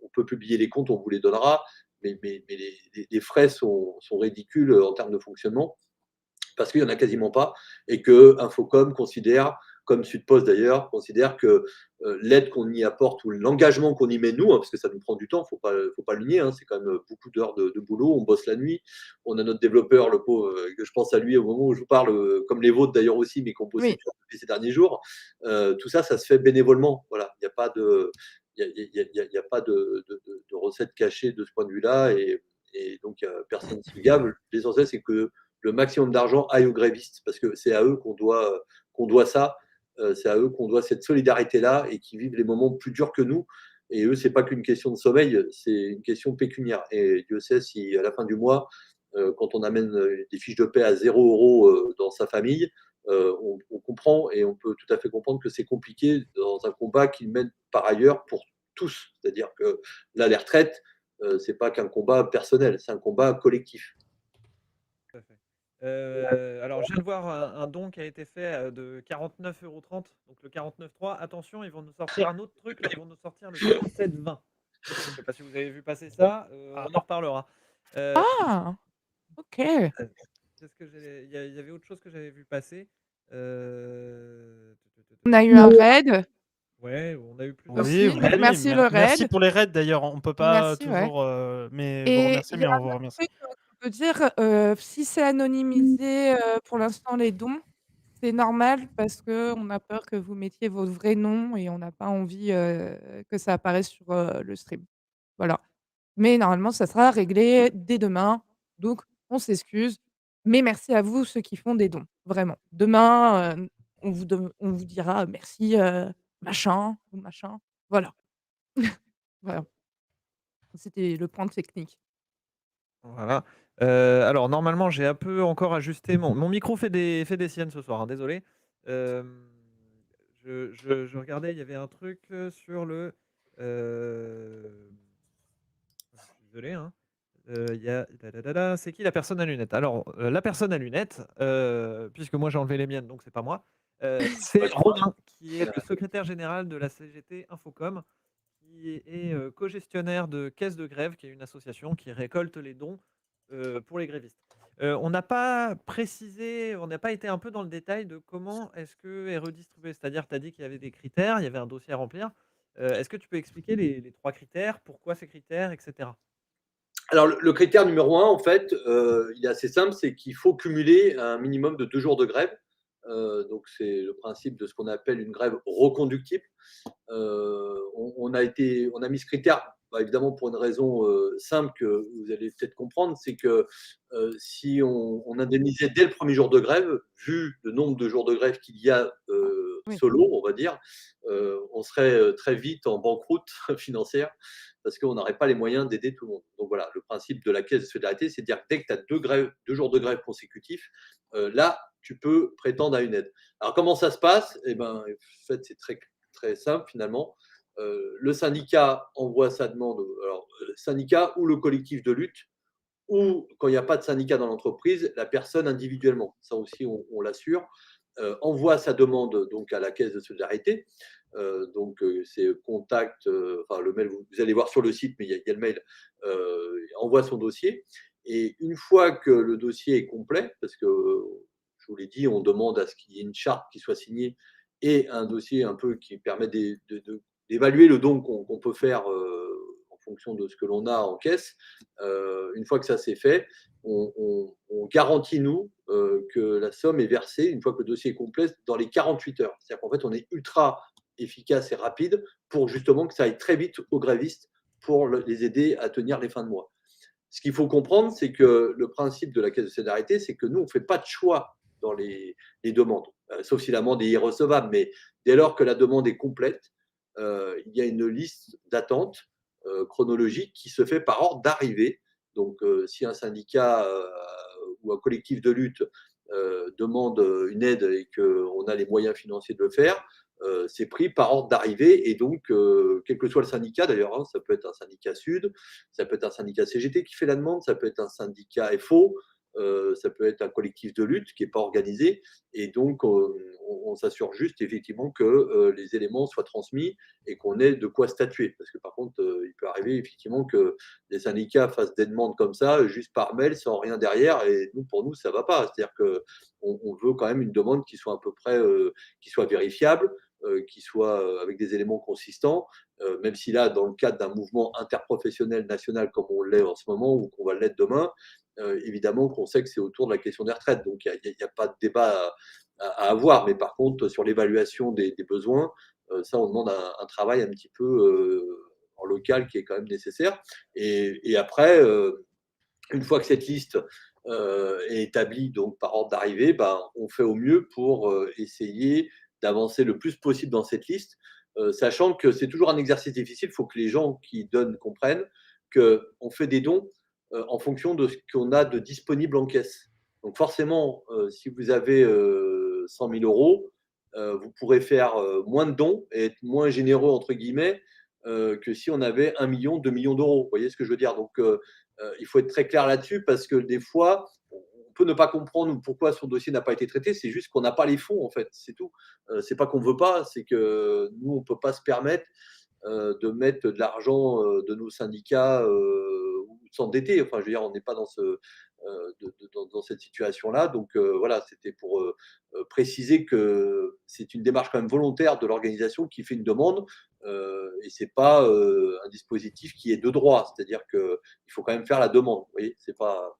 on peut publier les comptes, on vous les donnera, mais les frais sont ridicules en termes de fonctionnement, parce qu'il n'y en a quasiment pas, et que Infocom considère, comme Sudpost d'ailleurs, considère que l'aide qu'on y apporte ou l'engagement qu'on y met nous, parce que ça nous prend du temps, faut pas le nier, c'est quand même beaucoup d'heures de boulot, on bosse la nuit, on a notre développeur, le pauvre, que je pense à lui au moment où je vous parle, comme les vôtres d'ailleurs aussi, mais qu'on bossait Oui. depuis ces derniers jours. Tout ça, ça se fait bénévolement. Voilà, il n'y a pas de, il y a pas de recette cachée de ce point de vue-là, et donc personne ne se gave. L'essentiel, c'est que le maximum d'argent aille aux grévistes, parce que c'est à eux qu'on doit ça, c'est à eux qu'on doit cette solidarité-là, et qui vivent les moments plus durs que nous. Et eux, c'est pas qu'une question de sommeil, c'est une question pécuniaire. Et Dieu sait si à la fin du mois, quand on amène des fiches de paie à 0 € dans sa famille, on comprend, et on peut tout à fait comprendre que c'est compliqué dans un combat qu'ils mènent par ailleurs pour tous. C'est-à-dire que là, les retraites, c'est pas qu'un combat personnel, c'est un combat collectif. Tout à fait. Alors, je viens de voir un don qui a été fait de 49,30 €. Donc, le 49,3. Attention, ils vont nous sortir un autre truc. Là, ils vont nous sortir le 47,20 €. Je ne sais pas si vous avez vu passer ça. On en reparlera. Ah! OK. Qu'est-ce que il y avait autre chose que j'avais vu passer. On a eu un raid Ouais, on a eu plusieurs. aussi, Oui, oui, donc oui, merci le merci raid. pour les raids d'ailleurs. On peut pas Merci, ouais. toujours mais vous Et remercier, il y mais a on un vous autre remercie. truc, qu'on peut dire, si c'est anonymisé, pour l'instant les dons, c'est normal parce qu'on a peur que vous mettiez votre vrai nom et on n'a pas envie, que ça apparaisse sur, le stream. Voilà. Mais normalement, ça sera réglé dès demain, donc on s'excuse, mais merci à vous ceux qui font des dons, vraiment. Demain, on vous dira: «Merci, machin ou machin». Voilà. Voilà. C'était le point technique. Voilà. Alors normalement, j'ai un peu encore ajusté mon micro fait des siennes ce soir, hein, désolé. Hem, je regardais, il y avait un truc, sur le, heu, je suis désolé, hein. Il y a c'est qui la personne à lunettes? Alors, la personne à lunettes, puisque moi j'ai enlevé les miennes, donc c'est pas moi, c'est Romain qui est le secrétaire général de la CGT Infocom, qui est, co-gestionnaire de Caisse de Grève, qui est une association qui récolte les dons, pour les grévistes. On n'a pas précisé, on n'a pas été un peu dans le détail de comment est-ce que est redistribué? C'est-à-dire, tu as dit qu'il y avait des critères, il y avait un dossier à remplir. Est-ce que tu peux expliquer les 3 critères? Pourquoi ces critères, et cetera? Alors, le critère numéro un, en fait, il est assez simple, c'est qu'il faut cumuler un minimum de 2 jours de grève. Donc, c'est le principe de ce qu'on appelle une grève reconductible. On a mis ce critère, bah, évidemment, pour une raison simple que vous allez peut-être comprendre, c'est que si on indemnisait dès le premier jour de grève, vu le nombre de jours de grève qu'il y a Oui. solo, on va dire, on serait très vite en banqueroute financière, parce qu'on n'aurait pas les moyens d'aider tout le monde. Donc voilà, le principe de la caisse de solidarité, c'est de dire que dès que tu as 2 jours de grève consécutifs, là, tu peux prétendre à une aide. Alors comment ça se passe? Eh ben, en fait, c'est très simple finalement. Le syndicat envoie sa demande, alors le syndicat ou le collectif de lutte, ou quand il n'y a pas de syndicat dans l'entreprise, la personne individuellement. Ça aussi, on l'assure. Envoie sa demande donc à la caisse de solidarité. Donc, c'est contact, enfin le mail, vous allez voir sur le site, mais il y a le mail, envoie son dossier. Et une fois que le dossier est complet, parce que je vous l'ai dit, on demande à ce qu'il y ait une charte qui soit signée et un dossier un peu qui permet d'évaluer le don qu'on peut faire en fonction de ce que l'on a en caisse. Une fois que ça c'est fait, on garantit, nous, que la somme est versée, une fois que le dossier est complet, dans les 48 heures. C'est-à-dire qu'en fait, on est ultra efficace et rapide pour justement que ça aille très vite aux grévistes pour les aider à tenir les fins de mois. Ce qu'il faut comprendre, c'est que le principe de la caisse de solidarité, c'est que nous, on ne fait pas de choix dans les demandes, sauf si l'amende est irrecevable. Mais dès lors que la demande est complète, il y a une liste d'attente chronologique qui se fait par ordre d'arrivée. Donc, si un syndicat ou un collectif de lutte demande une aide et qu'on a les moyens financiers de le faire, c'est pris par ordre d'arrivée. Et donc, quel que soit le syndicat d'ailleurs, hein, ça peut être un syndicat Sud, ça peut être un syndicat CGT qui fait la demande, ça peut être un syndicat FO, ça peut être un collectif de lutte qui n'est pas organisé. Et donc, on s'assure juste effectivement que les éléments soient transmis et qu'on ait de quoi statuer. Parce que par contre, il peut arriver effectivement que les syndicats fassent des demandes comme ça, juste par mail, sans rien derrière. Et nous, pour nous, ça ne va pas. C'est-à-dire qu'on veut quand même une demande qui soit à peu près qui soit vérifiable, qui soit avec des éléments consistants, même si là, dans le cadre d'un mouvement interprofessionnel national comme on l'est en ce moment ou qu'on va l'être demain, évidemment qu'on sait que c'est autour de la question des retraites. Donc, il n'y a pas de débat à avoir. Mais par contre, sur l'évaluation des besoins, ça, on demande un travail un petit peu en local qui est quand même nécessaire. Et après, une fois que cette liste est établie donc par ordre d'arrivée, ben, on fait au mieux pour essayer d'avancer le plus possible dans cette liste, sachant que c'est toujours un exercice difficile. Il faut que les gens qui donnent comprennent qu'on fait des dons en fonction de ce qu'on a de disponible en caisse. Donc forcément, si vous avez 100 000 euros, vous pourrez faire moins de dons et être moins généreux, entre guillemets, que si on avait 1 million, 2 millions d'euros. Vous voyez ce que je veux dire? Donc, il faut être très clair là-dessus parce que des fois, on peut ne pas comprendre pourquoi son dossier n'a pas été traité. C'est juste qu'on n'a pas les fonds, en fait. C'est tout. C'est pas qu'on veut pas, c'est que nous, on peut pas se permettre de mettre de l'argent de nos syndicats ou de s'endetter. Enfin, je veux dire, on n'est pas dans dans cette situation-là. Donc voilà, c'était pour préciser que c'est une démarche quand même volontaire de l'organisation qui fait une demande et c'est pas un dispositif qui est de droit. C'est-à-dire qu'il faut quand même faire la demande. Vous voyez, c'est pas.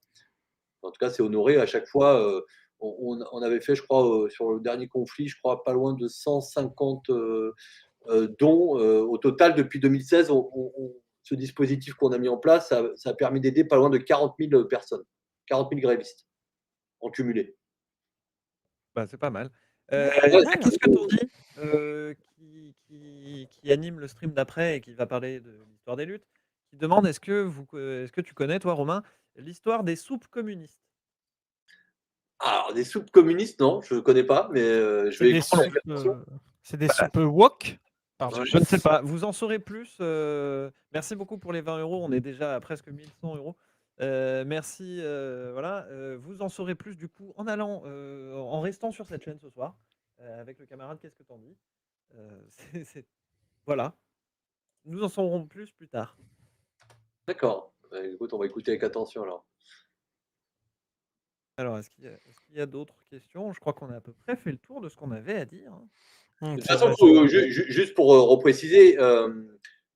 En tout cas, c'est honoré à chaque fois. On avait fait, je crois, sur le dernier conflit, je crois, pas loin de 150 dont au total, depuis 2016, ce dispositif qu'on a mis en place, ça a permis d'aider pas loin de 40 000 personnes, 40 000 grévistes en cumulé. Bah, c'est pas mal. Ouais, Il y a pas mal, hein. Qu'est-ce que t'en dis qui anime le stream d'après et qui va parler de l'histoire des luttes, qui demande est-ce que tu connais, toi, Romain, l'histoire des soupes communistes? Alors, des soupes communistes, non, je ne connais pas, mais je C'est vais des écouter soupes, avec attention. c'est des soupes wok? Pardon. Je ne sais pas. Vous en saurez plus. Merci beaucoup pour les 20 euros. On est déjà à presque 1100 euros. Merci. Voilà. Vous en saurez plus du coup en restant sur cette chaîne ce soir avec le camarade. Qu'est-ce que t'en dis? Voilà. Nous en saurons plus tard. D'accord. Écoute, on va écouter avec attention alors. Alors, est-ce qu'il y a d'autres questions? Je crois qu'on a à peu près fait le tour de ce qu'on avait à dire, hein. De toute C'est façon, vrai. juste pour repréciser,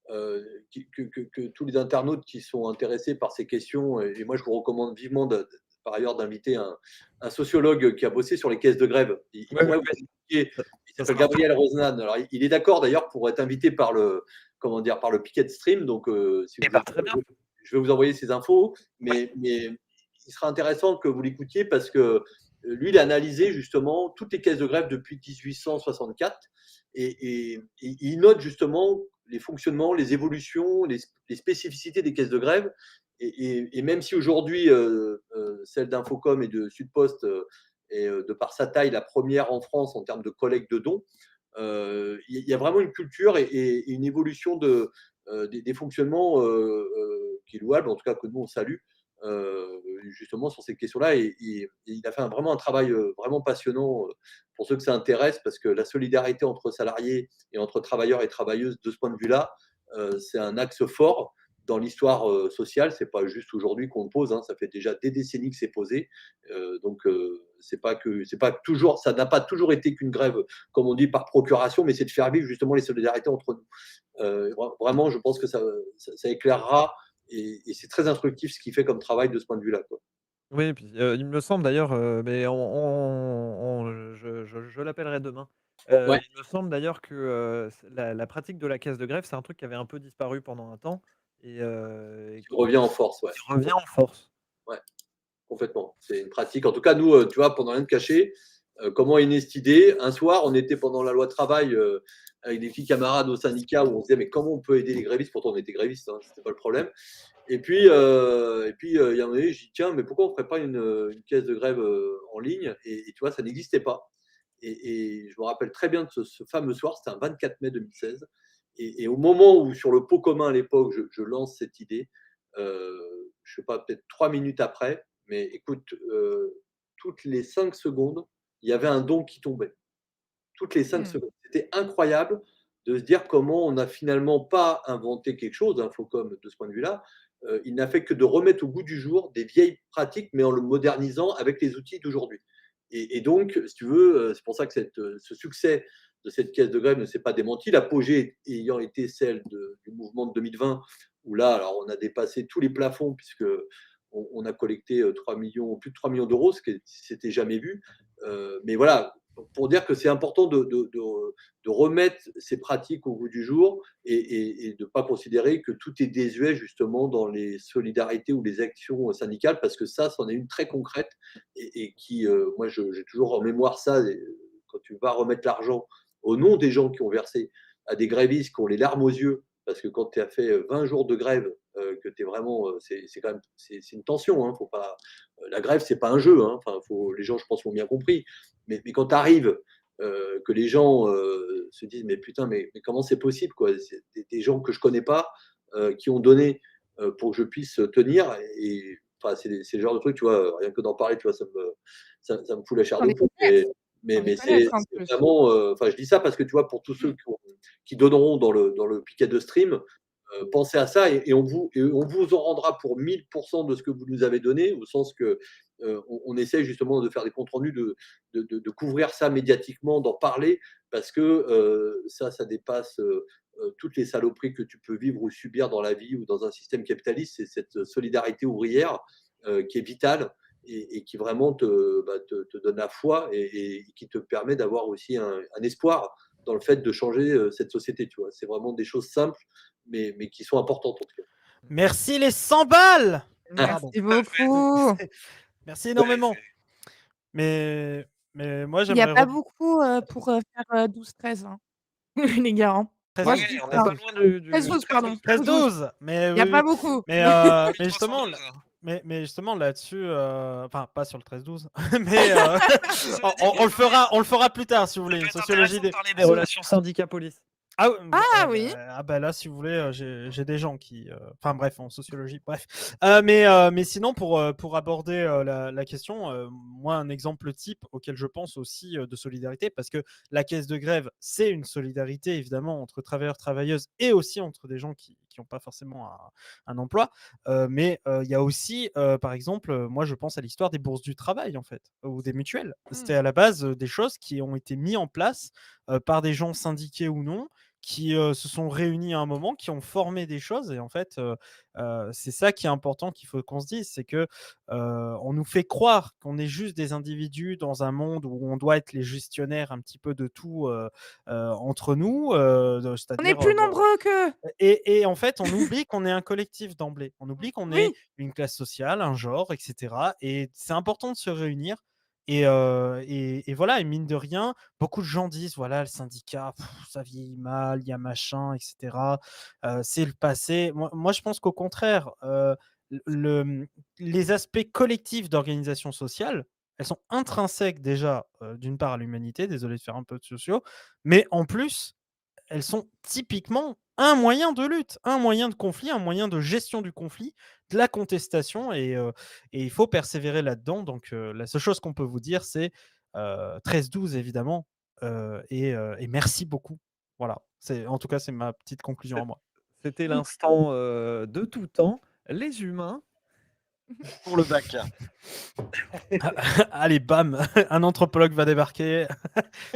que tous les internautes qui sont intéressés par ces questions, et moi je vous recommande vivement par ailleurs d'inviter un sociologue qui a bossé sur les caisses de grève. Il Ouais, pourrait ouais, vous expliquer, Ça, il ça s'appelle sera Gabriel Rosnan. Alors il est d'accord d'ailleurs pour être invité par comment dire, par le Picket Stream. Donc si vous êtes, très bien. je vais vous envoyer ses infos, mais il sera intéressant que vous l'écoutiez parce que lui, il a analysé justement toutes les caisses de grève depuis 1864 et il note justement les fonctionnements, les évolutions, les spécificités des caisses de grève. Et même si aujourd'hui, celle d'Infocom et de Sudpost est, de par sa taille, la première en France en termes de collecte de dons, il y a vraiment une culture et une évolution des fonctionnements qui est louable, en tout cas que nous on salue, justement sur ces questions-là et il a fait vraiment un travail, vraiment passionnant, pour ceux que ça intéresse parce que la solidarité entre salariés et entre travailleurs et travailleuses de ce point de vue-là, c'est un axe fort dans l'histoire, sociale. C'est pas juste aujourd'hui qu'on le pose, hein, ça fait déjà des décennies que c'est posé, c'est pas toujours ça n'a pas toujours été qu'une grève, comme on dit, par procuration, mais c'est de faire vivre justement les solidarités entre nous. Vraiment, je pense que ça éclairera et c'est très instructif ce qu'il fait comme travail de ce point de vue-là, quoi. Oui, et puis, il me semble d'ailleurs, mais je l'appellerai demain. Ouais, Il me semble d'ailleurs que, c la pratique de la caisse de grève, c'est un truc qui avait un peu disparu pendant un temps et qui revient en force, ouais. qui revient en force. Ouais, complètement. C'est une pratique. En tout cas, nous, tu vois, pendant rien de cacher, comment est née cette idée? Un soir, on était pendant la loi travail, avec des petits camarades au syndicat où on se disait: «Mais comment on peut aider les grévistes?» Pourtant, on était grévistes, hein, c'était pas le problème. Il y a un moment donné, je dis: «Tiens, mais pourquoi on ferait pas une caisse de grève, en ligne?» Et tu vois, ça n'existait pas. Et je me rappelle très bien de ce fameux soir, c'était un 24 mai 2016. Et au moment où, sur le pot commun à l'époque, je lance cette idée, je sais pas, peut-être 3 minutes après, mais écoute, toutes les 5 secondes, il y avait un don qui tombait. Toutes les 5 Mmh. secondes. C'était incroyable de se dire comment on n'a finalement pas inventé quelque chose, Infocom, de ce point de vue-là. Il n'a fait que de remettre au goût du jour des vieilles pratiques, mais en le modernisant avec les outils d'aujourd'hui. Et donc, si tu veux, c'est pour ça que ce succès de cette caisse de grève ne s'est pas démenti. L'apogée ayant été celle du mouvement de 2020, où là, alors on a dépassé tous les plafonds, puisque on a collecté 3 millions, plus de 3 millions d'euros, ce qui s'était jamais vu. Mais voilà, pour dire que c'est important de remettre ces pratiques au goût du jour et de ne pas considérer que tout est désuet justement dans les solidarités ou les actions syndicales, parce que ça, c'en est une très concrète et qui, moi, j'ai toujours en mémoire ça. Quand tu vas remettre l'argent au nom des gens qui ont versé à des grévistes qui ont les larmes aux yeux, parce que quand tu as fait 20 jours de grève, que tu es vraiment, c'est quand même, c'est une tension, hein, faut pas, la grève, c'est pas un jeu, hein, enfin, les gens, je pense, l'ont bien compris. Mais quand tu arrives, que les gens se disent: «Mais putain, mais comment c'est possible, quoi?» C'est des gens que je connais pas, qui ont donné, pour que je puisse tenir et enfin, c'est le genre de truc, tu vois, rien que d'en parler, tu vois, ça me fout la chair Sans de les poule. connaître, sans les Mais connaître en c'est plus. vraiment, enfin, je dis ça parce que, tu vois, pour tous ceux Mmh. qui donneront dans le piquet de stream, pensez à ça et on vous en rendra pour 1000 de ce que vous nous avez donné, au sens que, on essaye justement de faire des comptes rendus, de couvrir ça médiatiquement, d'en parler parce que, ça dépasse, toutes les saloperies que tu peux vivre ou subir dans la vie ou dans un système capitaliste. C'est cette solidarité ouvrière, qui est vitale et qui vraiment te donne la foi et qui te permet d'avoir aussi un espoir dans le fait de changer, cette société, tu vois? C'est vraiment des choses simples, mais qui sont importantes en tout cas. Merci les 100 balles. Pardon. Merci beaucoup. Merci énormément. Mais, moi, Il y a j'aimerais pas beaucoup, pour, faire, 12-13, hein, les gars, hein. Moi, je 13-12. dis On n'est enfin, pas loin du 13-12 pardon, 13-12. 13-12. Mais Il y a oui, pas oui. beaucoup. Mais, mais justement, mais justement là-dessus, enfin pas sur le 13-12, mais on le fera plus tard si vous voulez. Une sociologie des des relations syndicat-police. Ah oui, Ah oui. là, si vous voulez, j'ai des gens qui, enfin bref, en sociologie, bref. Mais sinon, pour aborder la question, moi, un exemple type auquel je pense aussi de solidarité, parce que la caisse de grève, c'est une solidarité évidemment entre travailleurs, travailleuses et aussi entre des gens qui n'ont pas forcément un emploi. Mais il y a aussi, par exemple, moi, je pense à l'histoire des bourses du travail, en fait, ou des mutuelles. C'était Mmh. à la base des choses qui ont été mises en place par des gens syndiqués ou non, qui se sont réunis à un moment, qui ont formé des choses. Et en fait, c'est ça qui est important qu'il faut qu'on se dise, c'est que on nous fait croire qu'on est juste des individus dans un monde où on doit être les gestionnaires un petit peu de tout entre nous, On est c'est-à-dire plus nombreux qu'eux. et en fait, on oublie qu'on est un collectif d'emblée. On oublie qu'on est Oui. une classe sociale, un genre, et cetera. Et c'est important de se réunir. Et voilà, et mine de rien, beaucoup de gens disent voilà, le syndicat, ça vieillit mal, il y a machin, et cetera. C'est le passé. Moi, je pense qu'au contraire, le les aspects collectifs d'organisation sociale, elles sont intrinsèques déjà, d'une part à l'humanité, désolé de faire un peu de sociaux, mais en plus, elles sont typiquement un moyen de lutte, un moyen de conflit, un moyen de gestion du conflit, de la contestation et il faut persévérer là-dedans. Donc la seule chose qu'on peut vous dire, c'est 13-12 évidemment et merci beaucoup. Voilà, en tout cas, c'est ma petite conclusion à moi. C'était l'instant de tout temps. Les humains pour le bac. Allez, bam, un anthropologue va débarquer.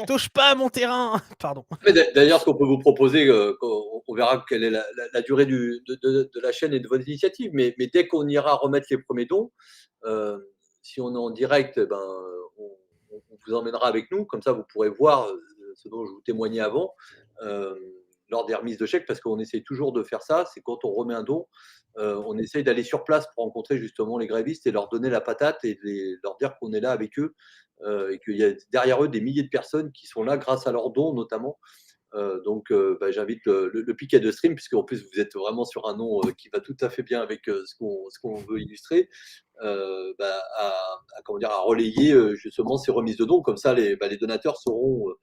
Touche pas à mon terrain. Pardon. Mais d'ailleurs, ce qu'on peut vous proposer, on verra quelle est la durée de la chaîne et de votre initiative, mais dès qu'on ira remettre les premiers dons, si on est en direct, ben, on vous emmènera avec nous, comme ça vous pourrez voir ce dont je vous témoignais avant, lors des remises de chèques, parce qu'on essaie toujours de faire ça, c'est quand on remet un don, on essaye d'aller sur place pour rencontrer justement les grévistes et leur donner la patate et leur dire qu'on est là avec eux, et qu'il y a derrière eux des milliers de personnes qui sont là grâce à leurs dons notamment. Donc, j'invite le Piquet de Stream, puisqu'en plus vous êtes vraiment sur un nom qui va tout à fait bien avec ce qu'on veut illustrer, comment dire, à relayer justement ces remises de dons. Comme ça, les donateurs sauront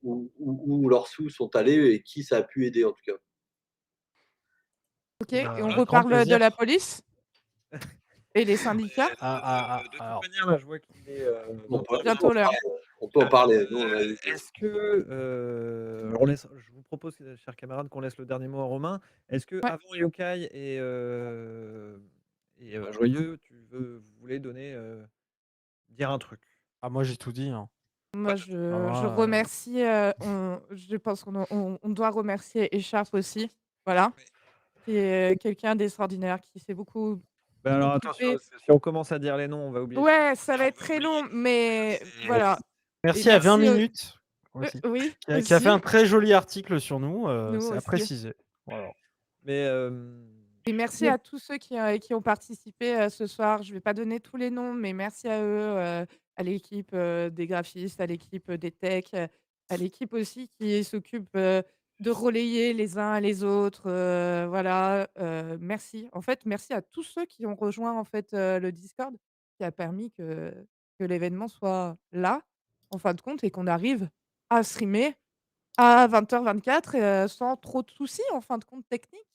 où leurs sous sont allés et qui ça a pu aider en tout cas. Ok, et on Grand reparle de plaisir. la police et les syndicats. De toute Alors, manière, là, je vois qu'il est Bon, pour l'instant, Bientôt l'heure. on peut en parler. Nous, on a- Est-ce que je vous propose, chers camarades, qu'on laisse le dernier mot à Romain. Est-ce que Ouais. avant Yokai et Joyeux, vous voulez donner dire un truc? ah, moi j'ai tout dit, hein. Moi, je remercie. Je pense qu'on doit remercier Echarpe aussi. Voilà. Qui est quelqu'un d'extraordinaire, qui s'est beaucoup Ben alors occupé. attention, si on commence à dire les noms, on va oublier. Ouais, ça va être très long, mais voilà. Merci Et à 20 merci au- minutes aussi, Oui, qui a aussi. fait un très joli article sur nous, Nous c'est à aussi. préciser. Voilà. Mais Et merci à tous ceux qui ont participé ce soir. Je ne vais pas donner tous les noms, mais merci à eux, à l'équipe des graphistes, à l'équipe des techs, à l'équipe aussi qui s'occupe de relayer les uns les autres. Voilà, merci. En fait, merci à tous ceux qui ont rejoint en fait le Discord, qui a permis que l'événement soit là, en fin de compte, et qu'on arrive à streamer à 20h24 sans trop de soucis, en fin de compte, techniques.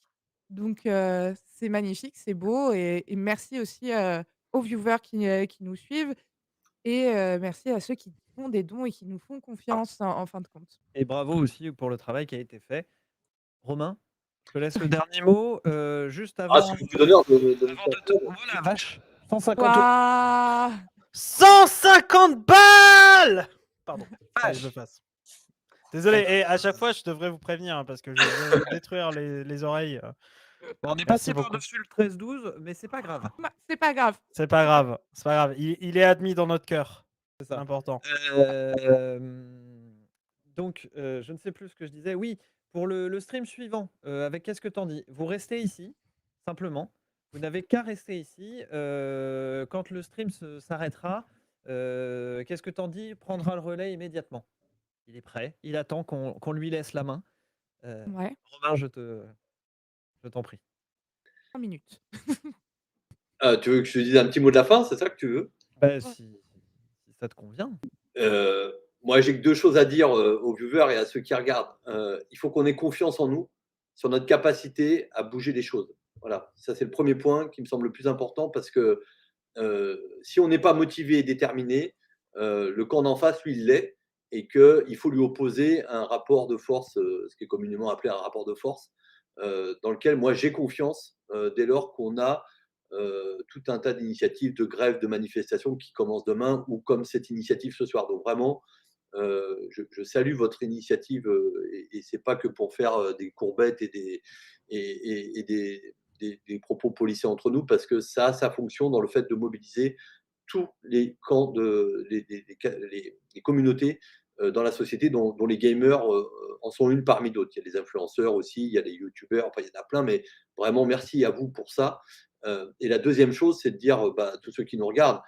Donc c'est magnifique, c'est beau et merci aussi, aux viewers qui nous suivent et merci à ceux qui font des dons et qui nous font confiance en fin de compte. et bravo aussi pour le travail qui a été fait. Romain, je te laisse le dernier mot, juste Ah, avant si vous donneur de avant de te oh la vache! 150 €. Waouh! 150 balles! Pardon, fallait que je le Vache! fasse. Désolé, et à chaque fois, je devrais vous prévenir, hein, parce que je vais vous détruire les oreilles. Bon, on est Merci passé beaucoup. par-dessus le 13-12, mais c'est pas grave. Bah, c'est pas grave. C'est pas grave, c'est pas grave. Il est admis dans notre cœur. C'est C'est ça. important. Donc, je ne sais plus ce que je disais. Oui, pour le stream suivant, avec Qu'est-ce que t'en dis? Vous restez ici, simplement. Vous n'avez qu'à rester ici. Quand le stream s'arrêtera, Qu'est-ce que t'en dis prendra le relais immédiatement. Il est prêt. Il attend qu'on lui laisse la main. Ouais, Romain, je t'en prie. 3 minutes. Tu veux que je te dise un petit mot de la fin, c'est ça que tu veux? Bah, si ça te convient. Moi, j'ai que 2 choses à dire aux viewers et à ceux qui regardent. Il faut qu'on ait confiance en nous, sur notre capacité à bouger les choses. Voilà, ça c'est le premier point qui me semble le plus important parce que si on n'est pas motivé et déterminé, le camp d'en face, lui, il l'est, et qu'il faut lui opposer un rapport de force, ce qui est communément appelé un rapport de force, dans lequel moi j'ai confiance dès lors qu'on a tout un tas d'initiatives, de grèves, de manifestations qui commencent demain ou comme cette initiative ce soir. Donc vraiment, je salue votre initiative et c'est pas que pour faire des courbettes et des propos policiers entre nous, parce que ça a sa fonction dans le fait de mobiliser tous les camps, les communautés dans la société, dont les gamers en sont une parmi d'autres. Il y a les influenceurs aussi, il y a les youtubeurs, enfin il y en a plein, mais vraiment merci à vous pour ça. Et la deuxième chose, c'est de dire à tous ceux qui nous regardent,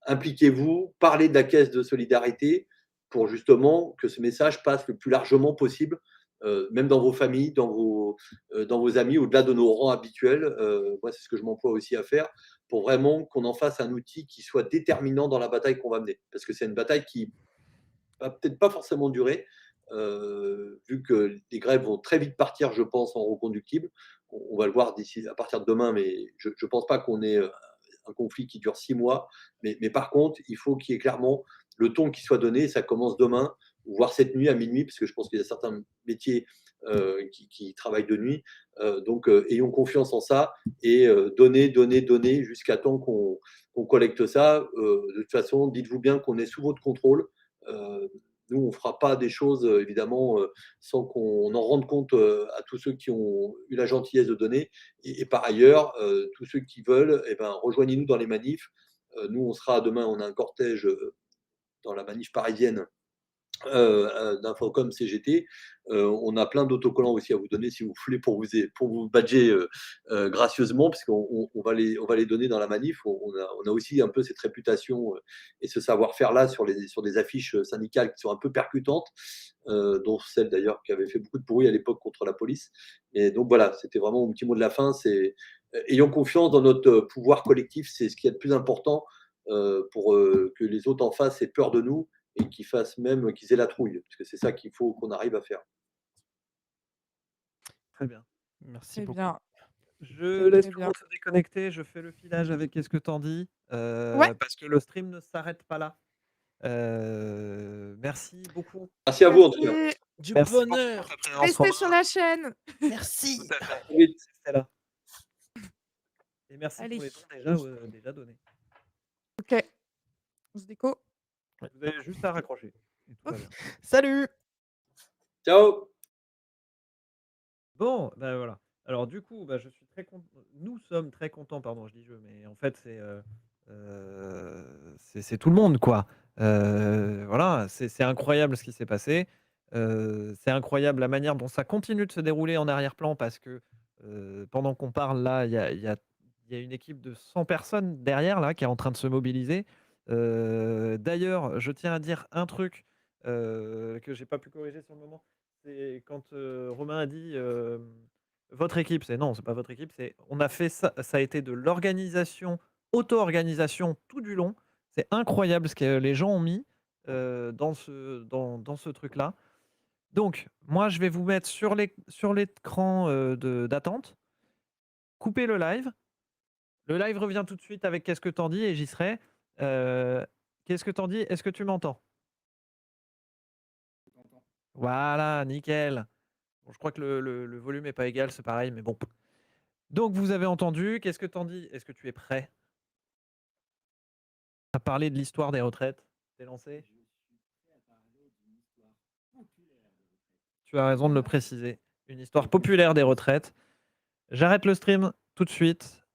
impliquez-vous, parlez de la caisse de solidarité pour justement que ce message passe le plus largement possible, même dans vos familles, dans vos amis, au-delà de nos rangs habituels. Moi, c'est ce que je m'emploie aussi à faire, pour vraiment qu'on en fasse un outil qui soit déterminant dans la bataille qu'on va mener. Parce que c'est une bataille qui va peut-être pas forcément durer, vu que les grèves vont très vite partir, je pense, en reconductible. On va le voir d'ici à partir de demain, mais je ne pense pas qu'on ait un conflit qui dure 6 mois. Mais par contre, il faut qu'il y ait clairement le ton qui soit donné. Ça commence demain, voire cette nuit à minuit, parce que je pense qu'il y a certains métiers qui travaillent de nuit. Donc, ayons confiance en ça et donner jusqu'à temps qu'on collecte ça. De toute façon, dites-vous bien qu'on est sous votre contrôle. Euh, Nous, on ne fera pas des choses, évidemment, sans qu'on en rende compte à tous ceux qui ont eu la gentillesse de donner. Et par ailleurs, tous ceux qui veulent, eh ben, rejoignez-nous dans les manifs. Nous, on sera demain, on a un cortège dans la manif parisienne d'Infocom CGT. On a plein d'autocollants aussi à vous donner si vous voulez pour vous badger gracieusement, puisqu'on va les donner dans la manif. On a aussi un peu cette réputation et ce savoir-faire-là sur des affiches syndicales qui sont un peu percutantes, dont celle d'ailleurs qui avait fait beaucoup de bruit à l'époque contre la police. Et donc voilà, c'était vraiment mon petit mot de la fin. C'est ayons confiance dans notre pouvoir collectif, c'est ce qui est le plus important pour que les autres en face aient peur de nous et qu'ils aient la trouille, parce que c'est ça qu'il faut qu'on arrive à faire. Très bien. Merci Très beaucoup. bien. Je Très, laisse très tout le bien. monde se déconnecter, je fais le filage avec qu'est-ce que t'en dis, Ouais. parce que le stream ne s'arrête pas là. Merci beaucoup. Merci à vous en tout cas. Merci. Du Merci pour bonheur. votre présence, Restez Romain. sur la chaîne. Merci. Tout à fait. À très vite. Restez là. Et merci Allez. pour les dons déjà donnés. Ok. On se déco. Vous avez juste à raccrocher. Et tout va Ok. bien. Salut. Ciao. Bon, bah voilà. Alors du coup, bah, je suis très content. Nous sommes très contents, pardon, je dis je, mais en fait c'est tout le monde quoi. Voilà, c'est incroyable ce qui s'est passé. C'est incroyable la manière dont ça continue de se dérouler en arrière-plan parce que pendant qu'on parle là, il y a une équipe de 100 personnes derrière là qui est en train de se mobiliser. D'ailleurs, je tiens à dire un truc que j'ai pas pu corriger sur le moment. C'est quand Romain a dit votre équipe, c'est non, c'est pas votre équipe, c'est on a fait ça, ça a été de l'organisation, auto-organisation tout du long. C'est incroyable ce que les gens ont mis dans ce truc-là. Donc, moi, je vais vous mettre sur l'écran d'attente. Coupez le live. Le live revient tout de suite avec qu'est-ce que t'en dis et j'y serai. Qu'est-ce que t'en dis? Est-ce que tu m'entends? Voilà, nickel. Bon, je crois que le volume n'est pas égal, c'est pareil, mais bon. Donc, vous avez entendu. Qu'est-ce que t'en dis? Est-ce que tu es prêt à parler de l'histoire des retraites? T'es lancé? Tu as raison de le préciser. Une histoire populaire des retraites. J'arrête le stream tout de suite.